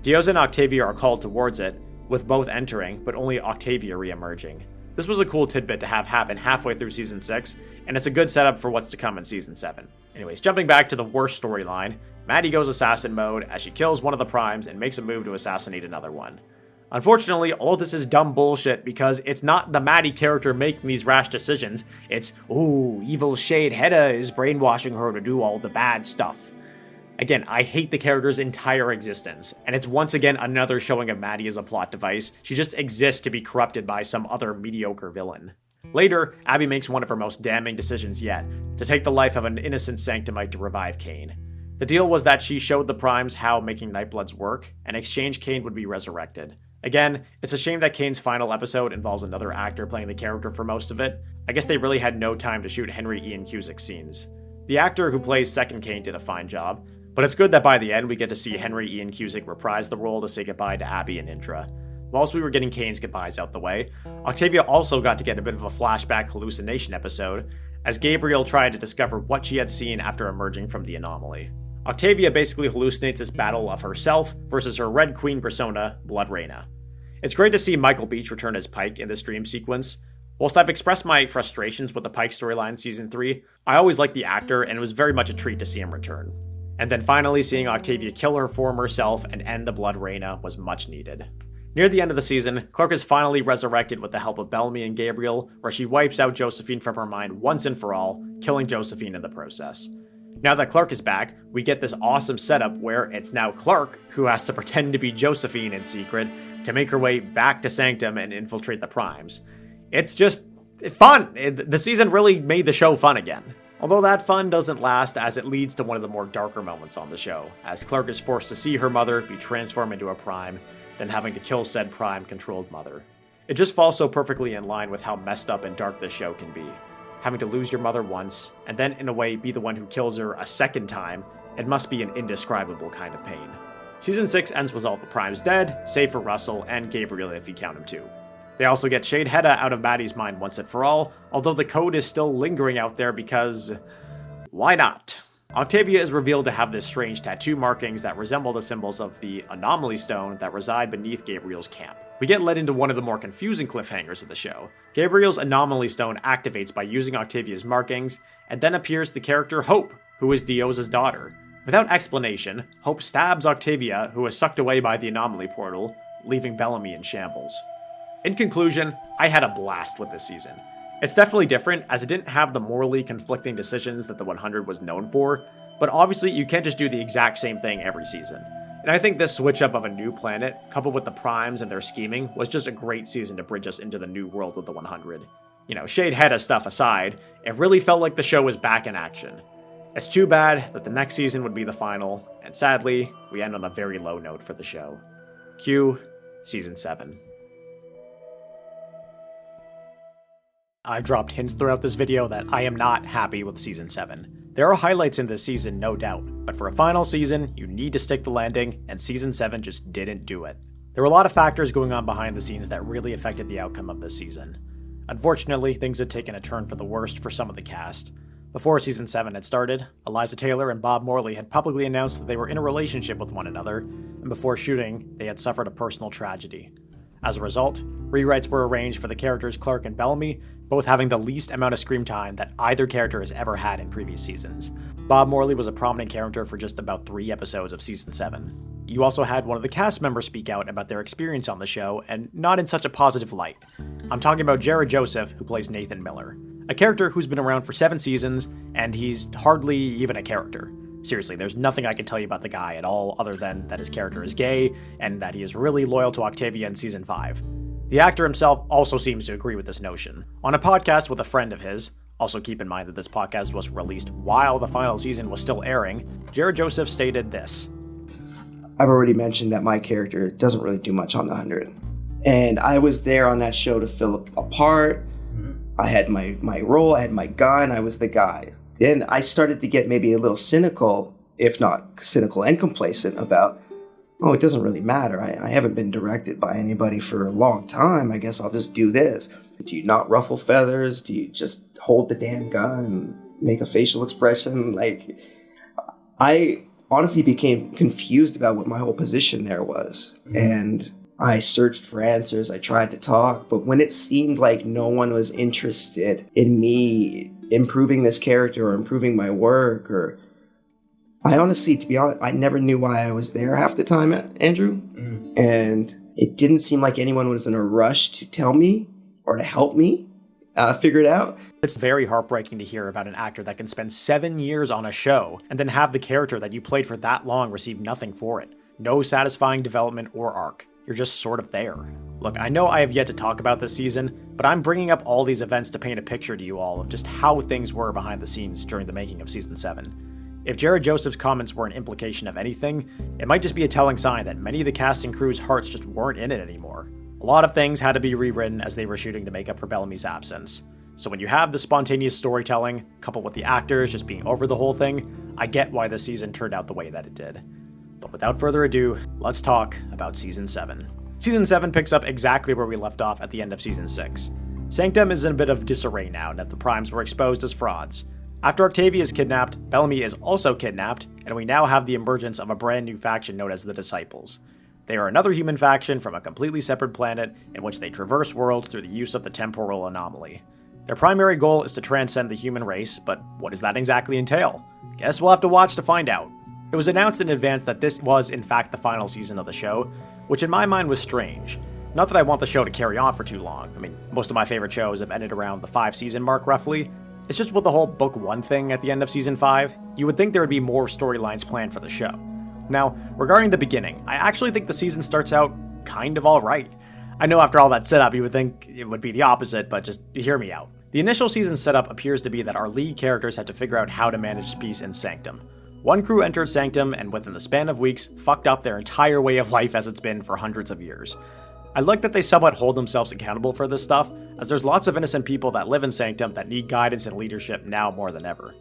Speaker 1: Dioza and Octavia are called towards it, with both entering, but only Octavia re-emerging. This was a cool tidbit to have happen halfway through Season 6, and it's a good setup for what's to come in Season 7. Anyways, jumping back to the worst storyline, Maddie goes assassin mode as she kills one of the Primes and makes a move to assassinate another one. Unfortunately, all of this is dumb bullshit because it's not the Maddie character making these rash decisions, it's, ooh, evil Shade Hedda is brainwashing her to do all the bad stuff. Again, I hate the character's entire existence, and it's once again another showing of Maddie as a plot device. She just exists to be corrupted by some other mediocre villain. Later, Abby makes one of her most damning decisions yet, to take the life of an innocent Sanctumite to revive Kane. The deal was that she showed the Primes how making Nightbloods work, and in exchange Kane would be resurrected. Again, it's a shame that Kane's final episode involves another actor playing the character for most of it. I guess they really had no time to shoot Henry Ian Cusick's scenes. The actor who plays second Kane did a fine job, but it's good that by the end we get to see Henry Ian Cusick reprise the role to say goodbye to Abby and Indra. whilst we were getting Kane's goodbyes out the way, Octavia also got to get a bit of a flashback hallucination episode, as Gabriel tried to discover what she had seen after emerging from the anomaly. Octavia basically hallucinates this battle of herself versus her Red Queen persona, Blood Reina. It's great to see Michael Beach return as Pike in this dream sequence. Whilst I've expressed my frustrations with the Pike storyline in Season 3, I always liked the actor and it was very much a treat to see him return. And then finally seeing Octavia kill her former self and end the Blood Reina was much needed. Near the end of the season, Clarke is finally resurrected with the help of Bellamy and Gabriel, where she wipes out Josephine from her mind once and for all, killing Josephine in the process. Now that Clarke is back, we get this awesome setup where it's now Clarke who has to pretend to be Josephine in secret to make her way back to Sanctum and infiltrate the Primes. It's just fun! The season really made the show fun again. Although that fun doesn't last, as it leads to one of the more darker moments on the show, as Clarke is forced to see her mother be transformed into a Prime, then having to kill said Prime-controlled mother. It just falls so perfectly in line with how messed up and dark this show can be. Having to lose your mother once, and then in a way be the one who kills her a second time, it must be an indescribable kind of pain. Season 6 ends with all the Primes dead, save for Russell and Gabriel if you count him too. They also get Shade Hedda out of Maddie's mind once and for all, although the code is still lingering out there because... why not? Octavia is revealed to have this strange tattoo markings that resemble the symbols of the Anomaly Stone that reside beneath Gabriel's camp. We get led into one of the more confusing cliffhangers of the show. Gabriel's Anomaly Stone activates by using Octavia's markings, and then appears the character Hope, who is Dios's daughter. Without explanation, Hope stabs Octavia, who is sucked away by the Anomaly Portal, leaving Bellamy in shambles. In conclusion, I had a blast with this season. It's definitely different, as it didn't have the morally conflicting decisions that the 100 was known for, but obviously you can't just do the exact same thing every season. And I think this switch up of a new planet, coupled with the Primes and their scheming, was just a great season to bridge us into the new world of the 100. You know, Shade Hedda stuff aside, it really felt like the show was back in action. It's too bad that the next season would be the final, and sadly, we end on a very low note for the show. Cue Season 7. I've dropped hints throughout this video that I am not happy with Season 7. There are highlights in this season, no doubt, but for a final season, you need to stick the landing, and Season 7 just didn't do it. There were a lot of factors going on behind the scenes that really affected the outcome of this season. Unfortunately, things had taken a turn for the worst for some of the cast. Before Season 7 had started, Eliza Taylor and Bob Morley had publicly announced that they were in a relationship with one another, and before shooting, they had suffered a personal tragedy. As a result, rewrites were arranged for the characters Clarke and Bellamy, both having the least amount of screen time that either character has ever had in previous seasons. Bob Morley was a prominent character for just about 3 episodes of Season 7. You also had one of the cast members speak out about their experience on the show, and not in such a positive light. I'm talking about Jared Joseph, who plays Nathan Miller, a character who's been around for 7 seasons, and he's hardly even a character. Seriously, there's nothing I can tell you about the guy at all other than that his character is gay, and that he is really loyal to Octavia in Season 5. The actor himself also seems to agree with this notion. On a podcast with a friend of his, also keep in mind that this podcast was released while the final season was still airing, Jared Joseph stated this.
Speaker 4: I've already mentioned that my character doesn't really do much on the 100. And I was there on that show to fill a part. I had my role, I had my gun, I was the guy. Then I started to get maybe a little cynical, if not cynical and complacent about, oh, it doesn't really matter. I haven't been directed by anybody for a long time. I guess I'll just do this. Do you not ruffle feathers? Do you just hold the damn gun and make a facial expression? Like, I honestly became confused about what my whole position there was. And I searched for answers. I tried to talk. But when it seemed like no one was interested in me improving this character or improving my work, or I honestly, to be honest, I never knew why I was there half the time, Andrew. And it didn't seem like anyone was in a rush to tell me or to help me figure it out.
Speaker 1: It's very heartbreaking to hear about an actor that can spend 7 years on a show and then have the character that you played for that long receive nothing for it. No satisfying development or arc. You're just sort of there. Look, I know I have yet to talk about this season, but I'm bringing up all these events to paint a picture to you all of just how things were behind the scenes during the making of Season 7. If Jared Joseph's comments were an implication of anything, it might just be a telling sign that many of the cast and crew's hearts just weren't in it anymore. A lot of things had to be rewritten as they were shooting to make up for Bellamy's absence. So when you have the spontaneous storytelling, coupled with the actors just being over the whole thing, I get why this season turned out the way that it did. But without further ado, let's talk about Season 7. Season 7 picks up exactly where we left off at the end of Season 6. Sanctum is in a bit of disarray now that the Primes were exposed as frauds. After Octavia is kidnapped, Bellamy is also kidnapped, and we now have the emergence of a brand new faction known as the Disciples. They are another human faction from a completely separate planet in which they traverse worlds through the use of the temporal anomaly. Their primary goal is to transcend the human race, but what does that exactly entail? Guess we'll have to watch to find out. It was announced in advance that this was in fact the final season of the show, which in my mind was strange. Not that I want the show to carry on for too long. I mean, most of my favorite shows have ended around the 5-season mark roughly. It's just with the whole book 1 thing at the end of season 5, you would think there would be more storylines planned for the show. Now, regarding the beginning, I actually think the season starts out kind of alright. I know after all that setup you would think it would be the opposite, but just hear me out. The initial season setup appears to be that our lead characters have to figure out how to manage peace in Sanctum. One crew entered Sanctum and within the span of weeks, fucked up their entire way of life as it's been for hundreds of years. I like that they somewhat hold themselves accountable for this stuff, as there's lots of innocent people that live in Sanctum that need guidance and leadership now more than ever.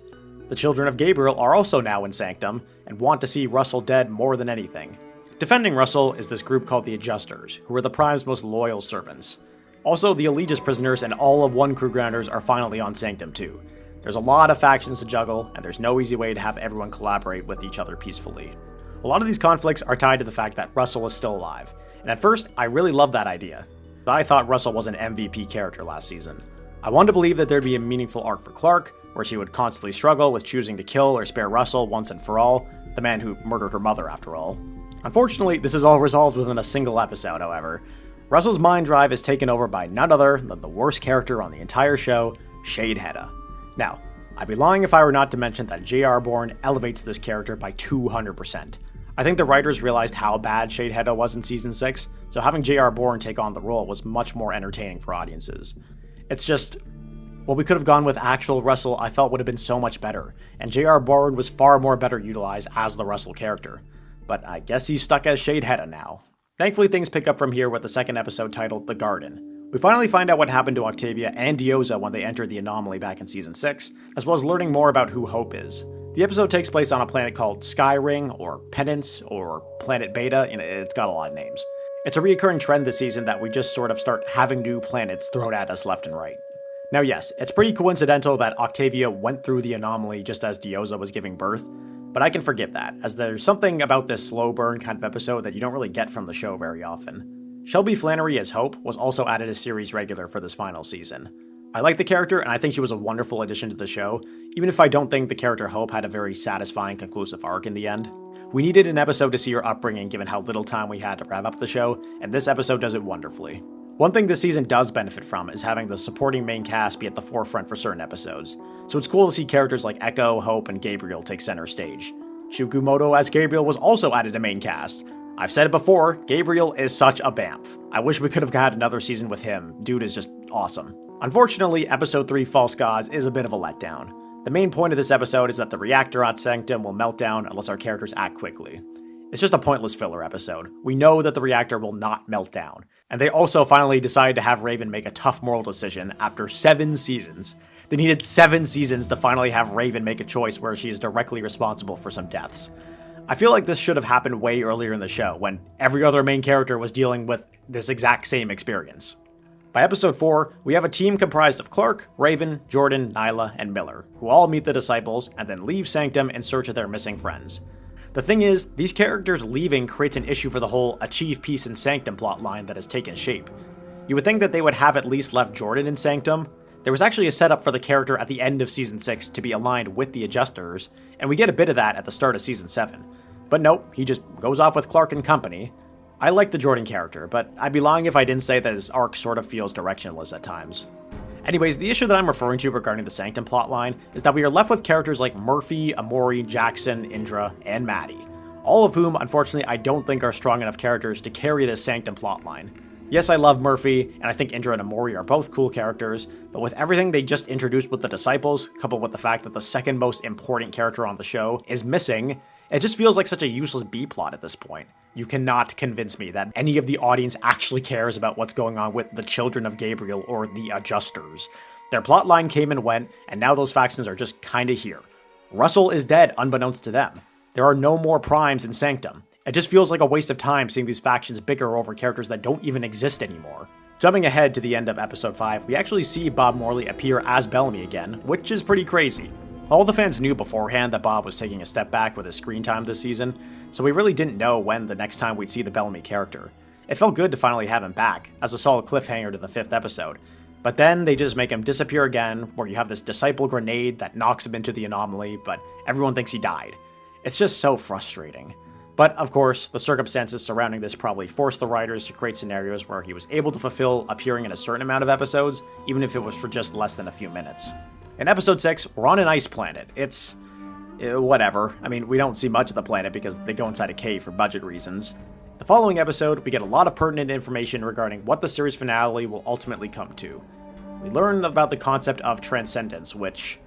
Speaker 1: The children of Gabriel are also now in Sanctum, and want to see Russell dead more than anything. Defending Russell is this group called the Adjusters, who are the Prime's most loyal servants. Also, the Allegis prisoners and all of One Crew Grounders are finally on Sanctum too. There's a lot of factions to juggle, and there's no easy way to have everyone collaborate with each other peacefully. A lot of these conflicts are tied to the fact that Russell is still alive, and at first, I really loved that idea. I thought Russell was an MVP character last season. I wanted to believe that there'd be a meaningful arc for Clark, where she would constantly struggle with choosing to kill or spare Russell once and for all, the man who murdered her mother after all. Unfortunately, this is all resolved within a single episode, however. Russell's mind drive is taken over by none other than the worst character on the entire show, Shade Hedda. Now, I'd be lying if I were not to mention that J.R. Bourne elevates this character by 200%. I think the writers realized how bad Shade Hedda was in Season 6, so having J.R. Bourne take on the role was much more entertaining for audiences. It's just, what we could have gone with actual Russell I felt would have been so much better, and J.R. Bourne was far more better utilized as the Russell character. But I guess he's stuck as Shade Hedda now. Thankfully things pick up from here with the second episode titled The Garden. We finally find out what happened to Octavia and Dioza when they entered the anomaly back in Season 6, as well as learning more about who Hope is. The episode takes place on a planet called Skyring, or Penance, or Planet Beta, and it's got a lot of names. It's a reoccurring trend this season that we just sort of start having new planets thrown at us left and right. Now yes, it's pretty coincidental that Octavia went through the anomaly just as Dioza was giving birth, but I can forgive that, as there's something about this slow burn kind of episode that you don't really get from the show very often. Shelby Flannery as Hope was also added as series regular for this final season. I like the character, and I think she was a wonderful addition to the show, even if I don't think the character Hope had a very satisfying conclusive arc in the end. We needed an episode to see her upbringing given how little time we had to wrap up the show, and this episode does it wonderfully. One thing this season does benefit from is having the supporting main cast be at the forefront for certain episodes, so it's cool to see characters like Echo, Hope, and Gabriel take center stage. Shukumoto as Gabriel was also added to main cast. I've said it before, Gabriel is such a bamf. I wish we could have had another season with him, dude is just awesome. Unfortunately, Episode 3 False Gods is a bit of a letdown. The main point of this episode is that the reactor at Sanctum will melt down unless our characters act quickly. It's just a pointless filler episode. We know that the reactor will not melt down. And they also finally decided to have Raven make a tough moral decision after 7 seasons. They needed 7 seasons to finally have Raven make a choice where she is directly responsible for some deaths. I feel like this should have happened way earlier in the show, when every other main character was dealing with this exact same experience. By episode 4, we have a team comprised of Clark, Raven, Jordan, Nyla, and Miller, who all meet the Disciples and then leave Sanctum in search of their missing friends. The thing is, these characters leaving creates an issue for the whole Achieve Peace in Sanctum plotline that has taken shape. You would think that they would have at least left Jordan in Sanctum. There was actually a setup for the character at the end of Season 6 to be aligned with the Adjusters, and we get a bit of that at the start of Season 7. But nope, he just goes off with Clark and company. I like the Jordan character, but I'd be lying if I didn't say that his arc sort of feels directionless at times. Anyways, the issue that I'm referring to regarding the Sanctum plotline is that we are left with characters like Murphy, Amori, Jackson, Indra, and Maddie, all of whom, unfortunately, I don't think are strong enough characters to carry this Sanctum plotline. Yes, I love Murphy, and I think Indra and Amori are both cool characters, but with everything they just introduced with the Disciples, coupled with the fact that the second most important character on the show is missing, it just feels like such a useless B-plot at this point. You cannot convince me that any of the audience actually cares about what's going on with the Children of Gabriel or the Adjusters. Their plotline came and went, and now those factions are just kinda here. Russell is dead unbeknownst to them. There are no more Primes in Sanctum. It just feels like a waste of time seeing these factions bicker over characters that don't even exist anymore. Jumping ahead to the end of episode 5, we actually see Bob Morley appear as Bellamy again, which is pretty crazy. All the fans knew beforehand that Bob was taking a step back with his screen time this season, so we really didn't know when the next time we'd see the Bellamy character. It felt good to finally have him back, as a solid cliffhanger to the 5th episode. But then they just make him disappear again, where you have this disciple grenade that knocks him into the anomaly, but everyone thinks he died. It's just so frustrating. But of course, the circumstances surrounding this probably forced the writers to create scenarios where he was able to fulfill appearing in a certain amount of episodes, even if it was for just less than a few minutes. In episode 6, we're on an ice planet. It's whatever. I mean, we don't see much of the planet because they go inside a cave for budget reasons. The following episode, we get a lot of pertinent information regarding what the series finale will ultimately come to. We learn about the concept of transcendence, which...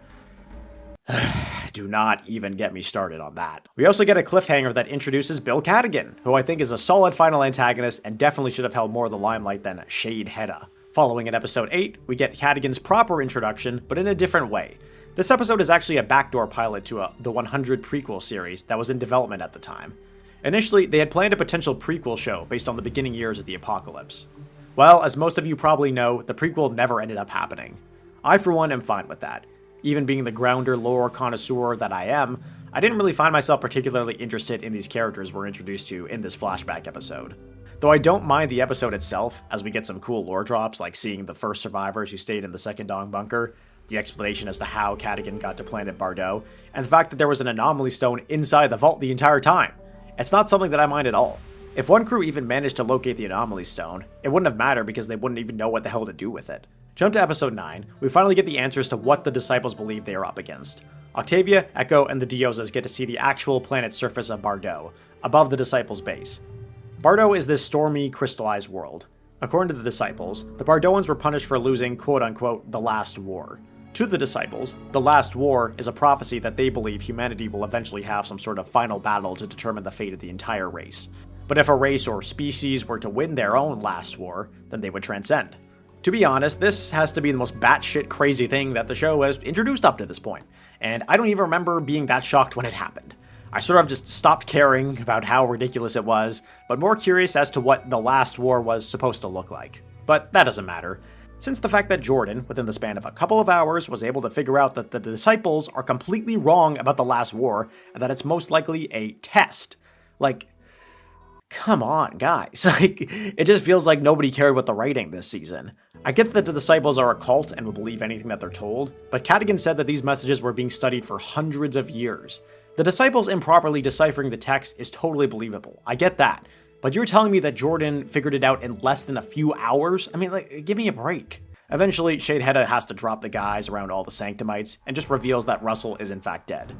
Speaker 1: do not even get me started on that. We also get a cliffhanger that introduces Bill Cadigan, who I think is a solid final antagonist and definitely should have held more of the limelight than Shade Hedda. Following in episode 8, we get Cadigan's proper introduction, but in a different way. This episode is actually a backdoor pilot to the 100 prequel series that was in development at the time. Initially, they had planned a potential prequel show based on the beginning years of the apocalypse. Well, as most of you probably know, the prequel never ended up happening. I, for one, am fine with that. Even being the grounder lore connoisseur that I am, I didn't really find myself particularly interested in these characters we're introduced to in this flashback episode. Though I don't mind the episode itself, as we get some cool lore drops like seeing the first survivors who stayed in the Second Dong bunker, the explanation as to how Cadigan got to planet Bardo, and the fact that there was an anomaly stone inside the vault the entire time. It's not something that I mind at all. If one crew even managed to locate the anomaly stone, it wouldn't have mattered because they wouldn't even know what the hell to do with it. Jump to episode 9, we finally get the answers to what the disciples believe they are up against. Octavia, Echo, and the Diosas get to see the actual planet's surface of Bardo, above the disciples' base. Bardo is this stormy, crystallized world. According to the disciples, the Bardoans were punished for losing quote-unquote the last war. To the disciples, the last war is a prophecy that they believe humanity will eventually have some sort of final battle to determine the fate of the entire race. But if a race or species were to win their own last war, then they would transcend. To be honest, this has to be the most batshit crazy thing that the show has introduced up to this point, and I don't even remember being that shocked when it happened. I sort of just stopped caring about how ridiculous it was, but more curious as to what the last war was supposed to look like. But that doesn't matter, since the fact that Jordan, within the span of a couple of hours, was able to figure out that the disciples are completely wrong about the last war, and that it's most likely a test. Like, come on, guys. It just feels like nobody cared with the writing this season. I get that the disciples are a cult and will believe anything that they're told, but Cadigan said that these messages were being studied for hundreds of years. The disciples improperly deciphering the text is totally believable. I get that. But you're telling me that Jordan figured it out in less than a few hours? I mean, give me a break. Eventually, Shade Hedda has to drop the guys around all the Sanctimites and just reveals that Russell is in fact dead.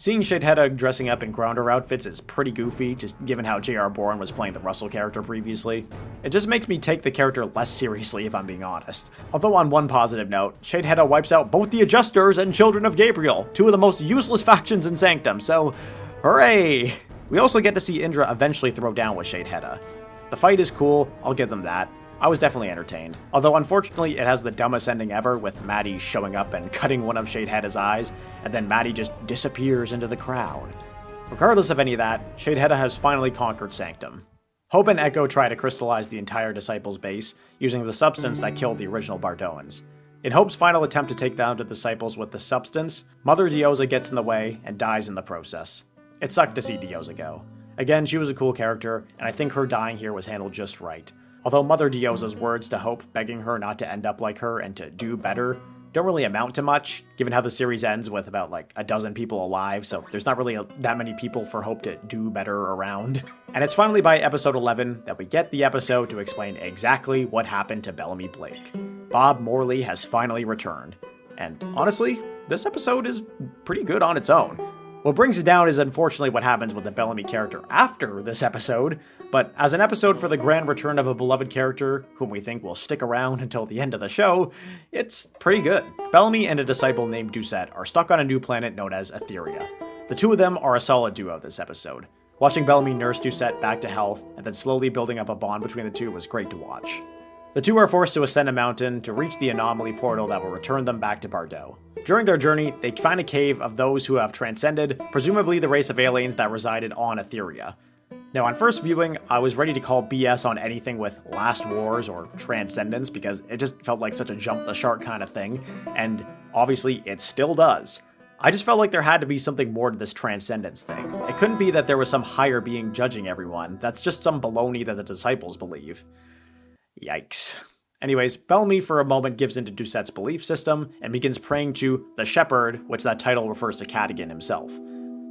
Speaker 1: Seeing Shade Hedda dressing up in grounder outfits is pretty goofy, just given how J.R. Bourne was playing the Russell character previously. It just makes me take the character less seriously if I'm being honest. Although on one positive note, Shade Hedda wipes out both the Adjusters and Children of Gabriel, two of the most useless factions in Sanctum, so hooray! We also get to see Indra eventually throw down with Shade Hedda. The fight is cool, I'll give them that. I was definitely entertained. Although unfortunately it has the dumbest ending ever, with Maddie showing up and cutting one of Shade Hedda's eyes, and then Maddie just disappears into the crowd. Regardless of any of that, Shade Hedda has finally conquered Sanctum. Hope and Echo try to crystallize the entire Disciples' base, using the substance that killed the original Bardoans. In Hope's final attempt to take down the Disciples with the substance, Mother Diosa gets in the way and dies in the process. It sucked to see Diosa go. Again, she was a cool character, and I think her dying here was handled just right. Although Mother Diosa's words to Hope begging her not to end up like her and to do better don't really amount to much, given how the series ends with about like a dozen people alive, so there's not really that many people for Hope to do better around. And it's finally by episode 11 that we get the episode to explain exactly what happened to Bellamy Blake. Bob Morley has finally returned. And honestly, this episode is pretty good on its own. What brings it down is unfortunately what happens with the Bellamy character after this episode, but as an episode for the grand return of a beloved character, whom we think will stick around until the end of the show, it's pretty good. Bellamy and a disciple named Doucette are stuck on a new planet known as Etheria. The two of them are a solid duo this episode. Watching Bellamy nurse Doucette back to health, and then slowly building up a bond between the two was great to watch. The two are forced to ascend a mountain to reach the anomaly portal that will return them back to Bardo. During their journey, they find a cave of those who have transcended, presumably the race of aliens that resided on Etheria. Now, on first viewing, I was ready to call BS on anything with Last Wars or Transcendence because it just felt like such a jump the shark kind of thing, and obviously it still does. I just felt like there had to be something more to this Transcendence thing. It couldn't be that there was some higher being judging everyone. That's just some baloney that the disciples believe. Yikes. Anyways, Bellamy for a moment gives into Doucette's belief system and begins praying to the Shepherd, which that title refers to Cadigan himself.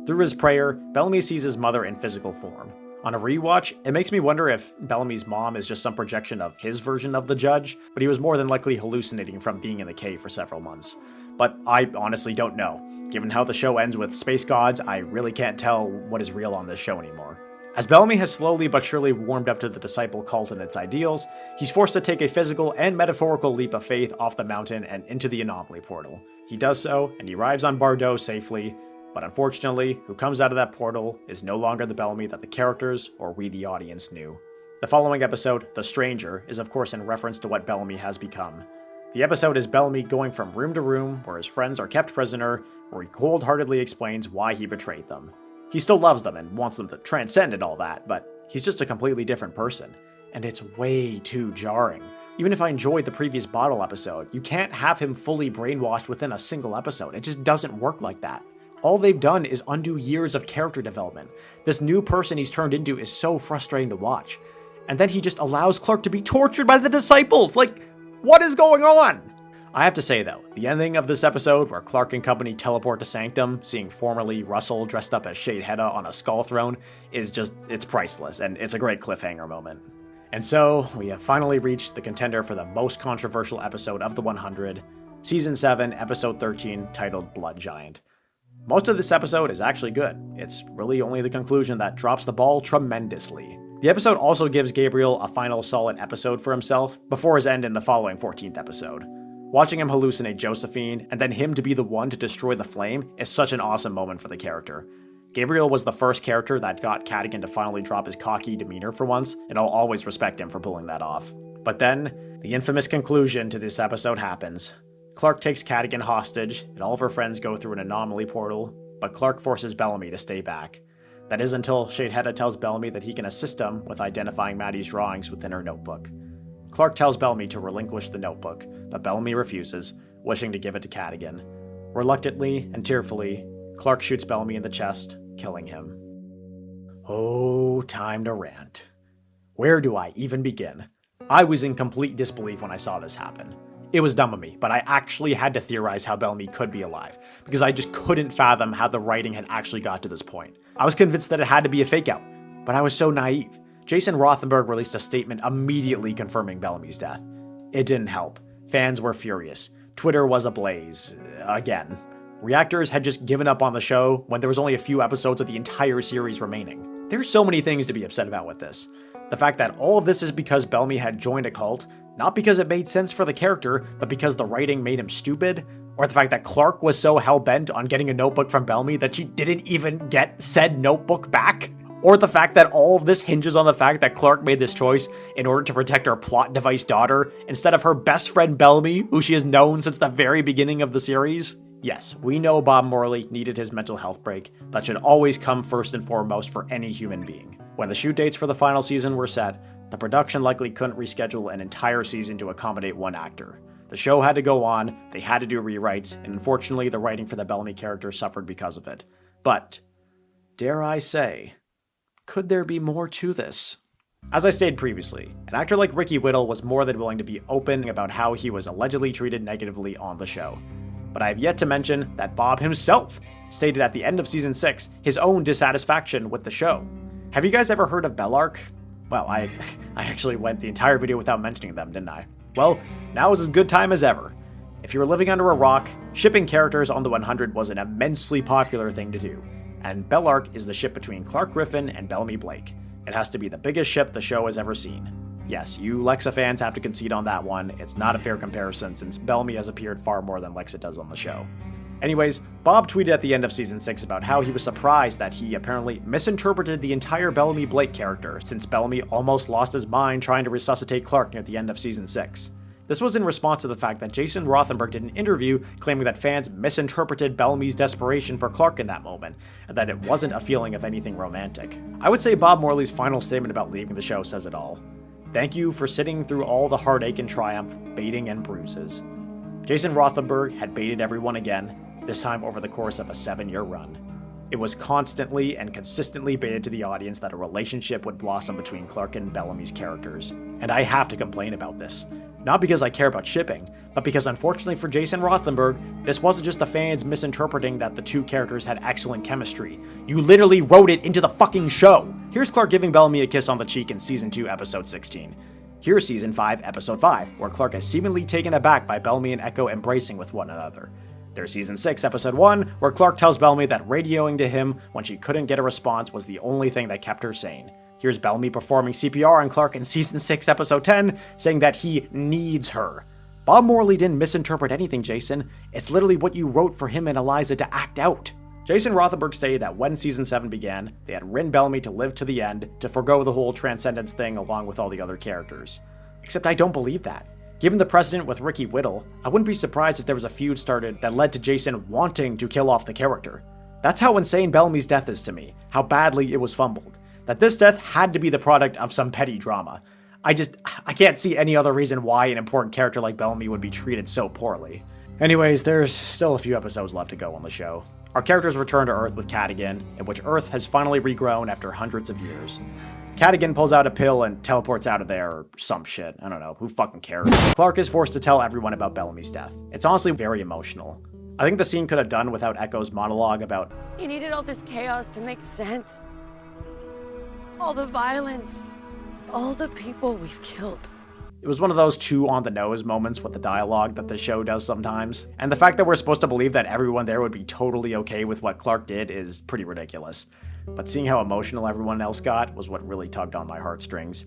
Speaker 1: Through his prayer, Bellamy sees his mother in physical form. On a rewatch, it makes me wonder if Bellamy's mom is just some projection of his version of the Judge, but he was more than likely hallucinating from being in the cave for several months. But I honestly don't know. Given how the show ends with space gods, I really can't tell what is real on this show anymore. As Bellamy has slowly but surely warmed up to the disciple cult and its ideals, he's forced to take a physical and metaphorical leap of faith off the mountain and into the anomaly portal. He does so, and he arrives on Bardo safely, but unfortunately, who comes out of that portal is no longer the Bellamy that the characters, or we the audience, knew. The following episode, The Stranger, is of course in reference to what Bellamy has become. The episode is Bellamy going from room to room where his friends are kept prisoner, where he cold-heartedly explains why he betrayed them. He still loves them and wants them to transcend and all that, but he's just a completely different person. And it's way too jarring. Even if I enjoyed the previous Bottle episode, you can't have him fully brainwashed within a single episode. It just doesn't work like that. All they've done is undo years of character development. This new person he's turned into is so frustrating to watch. And then he just allows Clark to be tortured by the disciples! Like, what is going on? I have to say though, the ending of this episode where Clark and company teleport to Sanctum, seeing formerly Russell dressed up as Shade Hedda on a skull throne, is just, it's priceless, and it's a great cliffhanger moment. And so, we have finally reached the contender for the most controversial episode of the 100, Season 7, Episode 13, titled Blood Giant. Most of this episode is actually good. It's really only the conclusion that drops the ball tremendously. The episode also gives Gabriel a final solid episode for himself, before his end in the following 14th episode. Watching him hallucinate Josephine, and then him to be the one to destroy the flame, is such an awesome moment for the character. Gabriel was the first character that got Cadigan to finally drop his cocky demeanor for once, and I'll always respect him for pulling that off. But then, the infamous conclusion to this episode happens. Clark takes Cadigan hostage, and all of her friends go through an anomaly portal, but Clark forces Bellamy to stay back. That is until Shade Hedda tells Bellamy that he can assist him with identifying Maddie's drawings within her notebook. Clark tells Bellamy to relinquish the notebook, but Bellamy refuses, wishing to give it to Cadigan. Reluctantly and tearfully, Clark shoots Bellamy in the chest, killing him. Oh, time to rant. Where do I even begin? I was in complete disbelief when I saw this happen. It was dumb of me, but I actually had to theorize how Bellamy could be alive, because I just couldn't fathom how the writing had actually got to this point. I was convinced that it had to be a fake out, but I was so naive. Jason Rothenberg released a statement immediately confirming Bellamy's death. It didn't help. Fans were furious. Twitter was ablaze. Again. Reactors had just given up on the show when there was only a few episodes of the entire series remaining. There's so many things to be upset about with this. The fact that all of this is because Bellamy had joined a cult, not because it made sense for the character, but because the writing made him stupid, or the fact that Clark was so hell-bent on getting a notebook from Bellamy that she didn't even get said notebook back. Or the fact that all of this hinges on the fact that Clark made this choice in order to protect her plot device daughter instead of her best friend Bellamy, who she has known since the very beginning of the series. Yes, we know Bob Morley needed his mental health break. That should always come first and foremost for any human being. When the shoot dates for the final season were set, the production likely couldn't reschedule an entire season to accommodate one actor. The show had to go on, they had to do rewrites, and unfortunately the writing for the Bellamy character suffered because of it. But, dare I say, could there be more to this? As I stated previously, an actor like Ricky Whittle was more than willing to be open about how he was allegedly treated negatively on the show. But I have yet to mention that Bob himself stated at the end of Season 6 his own dissatisfaction with the show. Have you guys ever heard of Bellark? Well, I actually went the entire video without mentioning them, didn't I? Well, now is as good time as ever. If you were living under a rock, shipping characters on the 100 was an immensely popular thing to do. And Bellark is the ship between Clark Griffin and Bellamy Blake. It has to be the biggest ship the show has ever seen. Yes, you Lexa fans have to concede on that one. It's not a fair comparison since Bellamy has appeared far more than Lexa does on the show. Anyways, Bob tweeted at the end of Season 6 about how he was surprised that he apparently misinterpreted the entire Bellamy Blake character since Bellamy almost lost his mind trying to resuscitate Clark near the end of Season 6. This was in response to the fact that Jason Rothenberg did an interview claiming that fans misinterpreted Bellamy's desperation for Clark in that moment, and that it wasn't a feeling of anything romantic. I would say Bob Morley's final statement about leaving the show says it all. Thank you for sitting through all the heartache and triumph, baiting and bruises. Jason Rothenberg had baited everyone again, this time over the course of a 7-year run. It was constantly and consistently baited to the audience that a relationship would blossom between Clark and Bellamy's characters. And I have to complain about this. Not because I care about shipping, but because unfortunately for Jason Rothenberg, this wasn't just the fans misinterpreting that the two characters had excellent chemistry. You literally wrote it into the fucking show! Here's Clark giving Bellamy a kiss on the cheek in Season 2, Episode 16. Here's Season 5, Episode 5, where Clark is seemingly taken aback by Bellamy and Echo embracing with one another. There's Season 6, Episode 1, where Clark tells Bellamy that radioing to him when she couldn't get a response was the only thing that kept her sane. Here's Bellamy performing CPR on Clark in Season 6, Episode 10, saying that he needs her. Bob Morley didn't misinterpret anything, Jason. It's literally what you wrote for him and Eliza to act out. Jason Rothenberg stated that when Season 7 began, they had written Bellamy to live to the end, to forgo the whole transcendence thing along with all the other characters. Except I don't believe that. Given the precedent with Ricky Whittle, I wouldn't be surprised if there was a feud started that led to Jason wanting to kill off the character. That's how insane Bellamy's death is to me, how badly it was fumbled. That this death had to be the product of some petty drama. I can't see any other reason why an important character like Bellamy would be treated so poorly. Anyways, there's still a few episodes left to go on the show. Our characters return to Earth with Cadigan, in which Earth has finally regrown after hundreds of years. Cadigan pulls out a pill and teleports out of there, or some shit. I don't know, who fucking cares? Clark is forced to tell everyone about Bellamy's death. It's honestly very emotional. I think the scene could have done without Echo's monologue about,
Speaker 5: "He needed all this chaos to make sense. All the violence, all the people we've killed."
Speaker 1: It was one of those too on-the-nose moments with the dialogue that the show does sometimes. And the fact that we're supposed to believe that everyone there would be totally okay with what Clark did is pretty ridiculous. But seeing how emotional everyone else got was what really tugged on my heartstrings.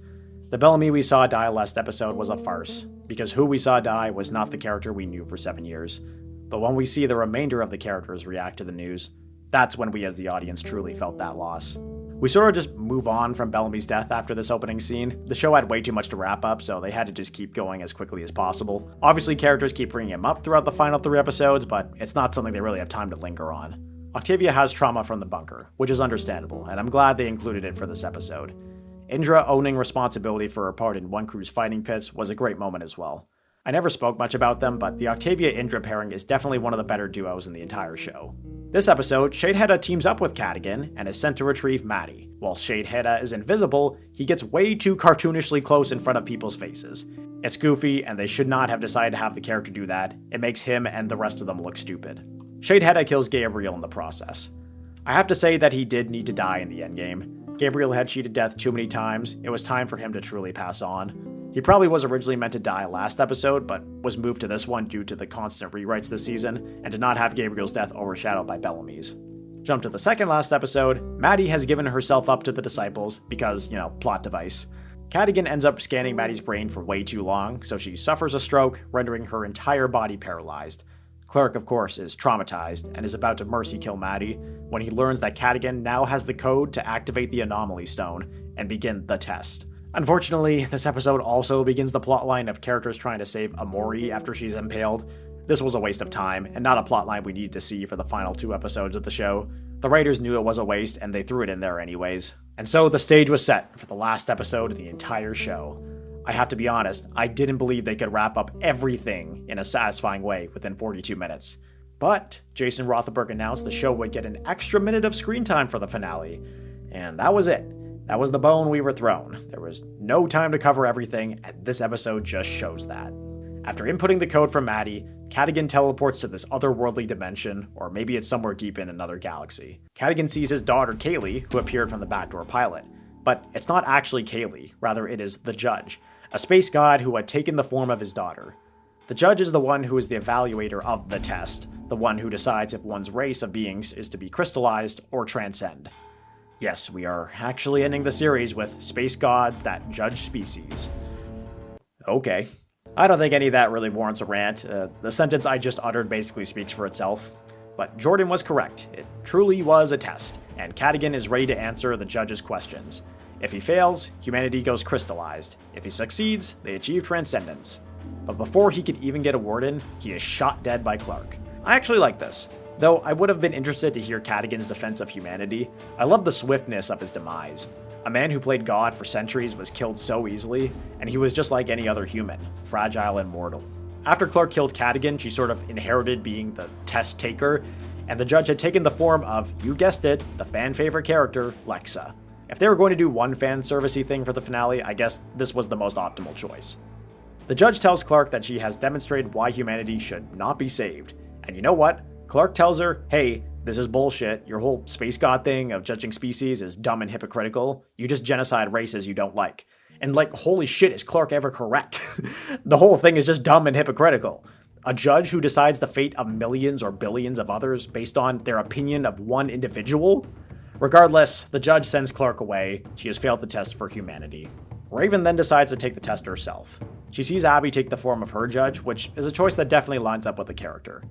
Speaker 1: The Bellamy we saw die last episode was a farce, because who we saw die was not the character we knew for 7 years. But when we see the remainder of the characters react to the news, that's when we as the audience truly felt that loss. We sort of just move on from Bellamy's death after this opening scene. The show had way too much to wrap up, so they had to just keep going as quickly as possible. Obviously, characters keep bringing him up throughout the final 3 episodes, but it's not something they really have time to linger on. Octavia has trauma from the bunker, which is understandable, and I'm glad they included it for this episode. Indra owning responsibility for her part in one crew's fighting pits was a great moment as well. I never spoke much about them, but the Octavia-Indra pairing is definitely one of the better duos in the entire show. This episode, Shadeheada teams up with Cadigan and is sent to retrieve Maddie. While Shadeheada is invisible, he gets way too cartoonishly close in front of people's faces. It's goofy, and they should not have decided to have the character do that. It makes him and the rest of them look stupid. Shadeheada kills Gabriel in the process. I have to say that he did need to die in the endgame. Gabriel had cheated death too many times. It was time for him to truly pass on. He probably was originally meant to die last episode, but was moved to this one due to the constant rewrites this season, and did not have Gabriel's death overshadowed by Bellamy's. Jump to the second last episode, Maddie has given herself up to the disciples because, plot device. Cadigan ends up scanning Maddie's brain for way too long, so she suffers a stroke, rendering her entire body paralyzed. Clark, of course, is traumatized and is about to mercy kill Maddie when he learns that Cadigan now has the code to activate the Anomaly Stone and begin the test. Unfortunately, this episode also begins the plotline of characters trying to save Amori after she's impaled. This was a waste of time, and not a plotline we needed to see for the final 2 episodes of the show. The writers knew it was a waste, and they threw it in there anyways. And so the stage was set for the last episode of the entire show. I have to be honest, I didn't believe they could wrap up everything in a satisfying way within 42 minutes. But Jason Rothenberg announced the show would get an extra minute of screen time for the finale. And that was it. That was the bone we were thrown. There was no time to cover everything, and this episode just shows that. After inputting the code from Maddie, Cadigan teleports to this otherworldly dimension, or maybe it's somewhere deep in another galaxy. Cadigan sees his daughter Callie, who appeared from the backdoor pilot. But it's not actually Callie, rather it is the Judge, a space god who had taken the form of his daughter. The Judge is the one who is the evaluator of the test, the one who decides if one's race of beings is to be crystallized or transcend. Yes, we are actually ending the series with space gods that judge species. Okay. I don't think any of that really warrants a rant. The sentence I just uttered basically speaks for itself. But Jordan was correct. It truly was a test, and Cadigan is ready to answer the Judge's questions. If he fails, humanity goes crystallized. If he succeeds, they achieve transcendence. but before he could even get a word in, he is shot dead by Clark. I actually like this. Though I would have been interested to hear Cadigan's defense of humanity, I love the swiftness of his demise. A man who played God for centuries was killed so easily, and he was just like any other human, fragile and mortal. After Clark killed Cadigan, she sort of inherited being the test taker, and the judge had taken the form of, you guessed it, the fan favorite character, Lexa. If they were going to do one fan servicey thing for the finale, I guess this was the most optimal choice. The judge tells Clark that she has demonstrated why humanity should not be saved, and you know what? Clark tells her, hey, this is bullshit. Your whole space god thing of judging species is dumb and hypocritical. You just genocide races you don't like. And like, holy shit, is Clark ever correct? The whole thing is just dumb and hypocritical. A judge who decides the fate of millions or billions of others based on their opinion of one individual? Regardless, the judge sends Clark away. She has failed the test for humanity. Raven then decides to take the test herself. She sees Abby take the form of her judge, which is a choice that definitely lines up with the character.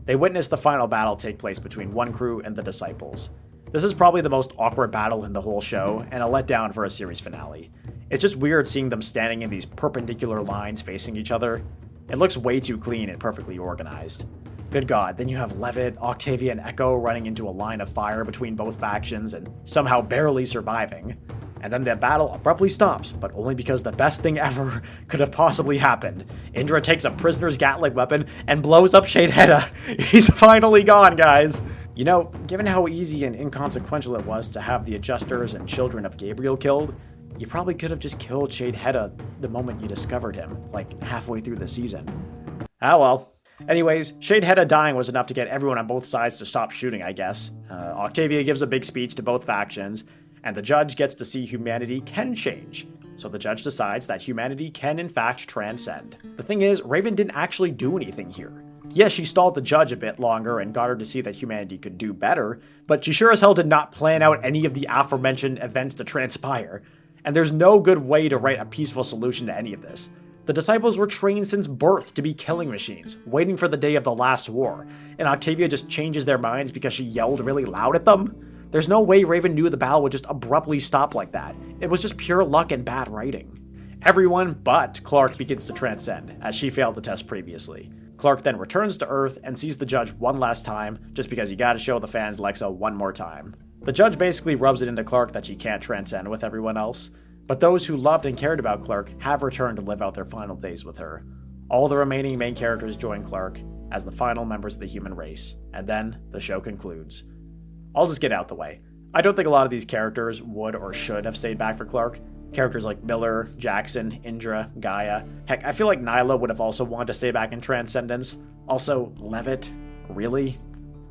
Speaker 1: They witness the final battle take place between one crew and the Disciples. This is probably the most awkward battle in the whole show, and a letdown for a series finale. It's just weird seeing them standing in these perpendicular lines facing each other. It looks way too clean and perfectly organized. Good God, then you have Levitt, Octavia, and Echo running into a line of fire between both factions and somehow barely surviving. And then the battle abruptly stops, but only because the best thing ever could have possibly happened. Indra takes a prisoner's Gatling weapon and blows up Shade Hedda. He's finally gone, guys. You know, given how easy and inconsequential it was to have the Adjusters and Children of Gabriel killed, you probably could have just killed Shade Hedda the moment you discovered him, like halfway through the season. Ah well. Anyways, Shade Hedda dying was enough to get everyone on both sides to stop shooting, I guess. Octavia gives a big speech to both factions, and the judge gets to see humanity can change. So the judge decides that humanity can in fact transcend. The thing is, Raven didn't actually do anything here. Yes, she stalled the judge a bit longer and got her to see that humanity could do better, but she sure as hell did not plan out any of the aforementioned events to transpire. And there's no good way to write a peaceful solution to any of this. The Disciples were trained since birth to be killing machines, waiting for the day of the last war, and Octavia just changes their minds because she yelled really loud at them? There's no way Raven knew the battle would just abruptly stop like that. It was just pure luck and bad writing. Everyone but Clark begins to transcend, as she failed the test previously. Clark then returns to Earth and sees the judge one last time, just because you gotta show the fans Lexa one more time. The judge basically rubs it into Clark that she can't transcend with everyone else, but those who loved and cared about Clark have returned to live out their final days with her. All the remaining main characters join Clark as the final members of the human race, and then the show concludes. I'll just get out the way. I don't think a lot of these characters would or should have stayed back for Clark. Characters like Miller, Jackson, Indra, Gaia. Heck, I feel like Nyla would have also wanted to stay back in Transcendence. Also, Levitt. Really?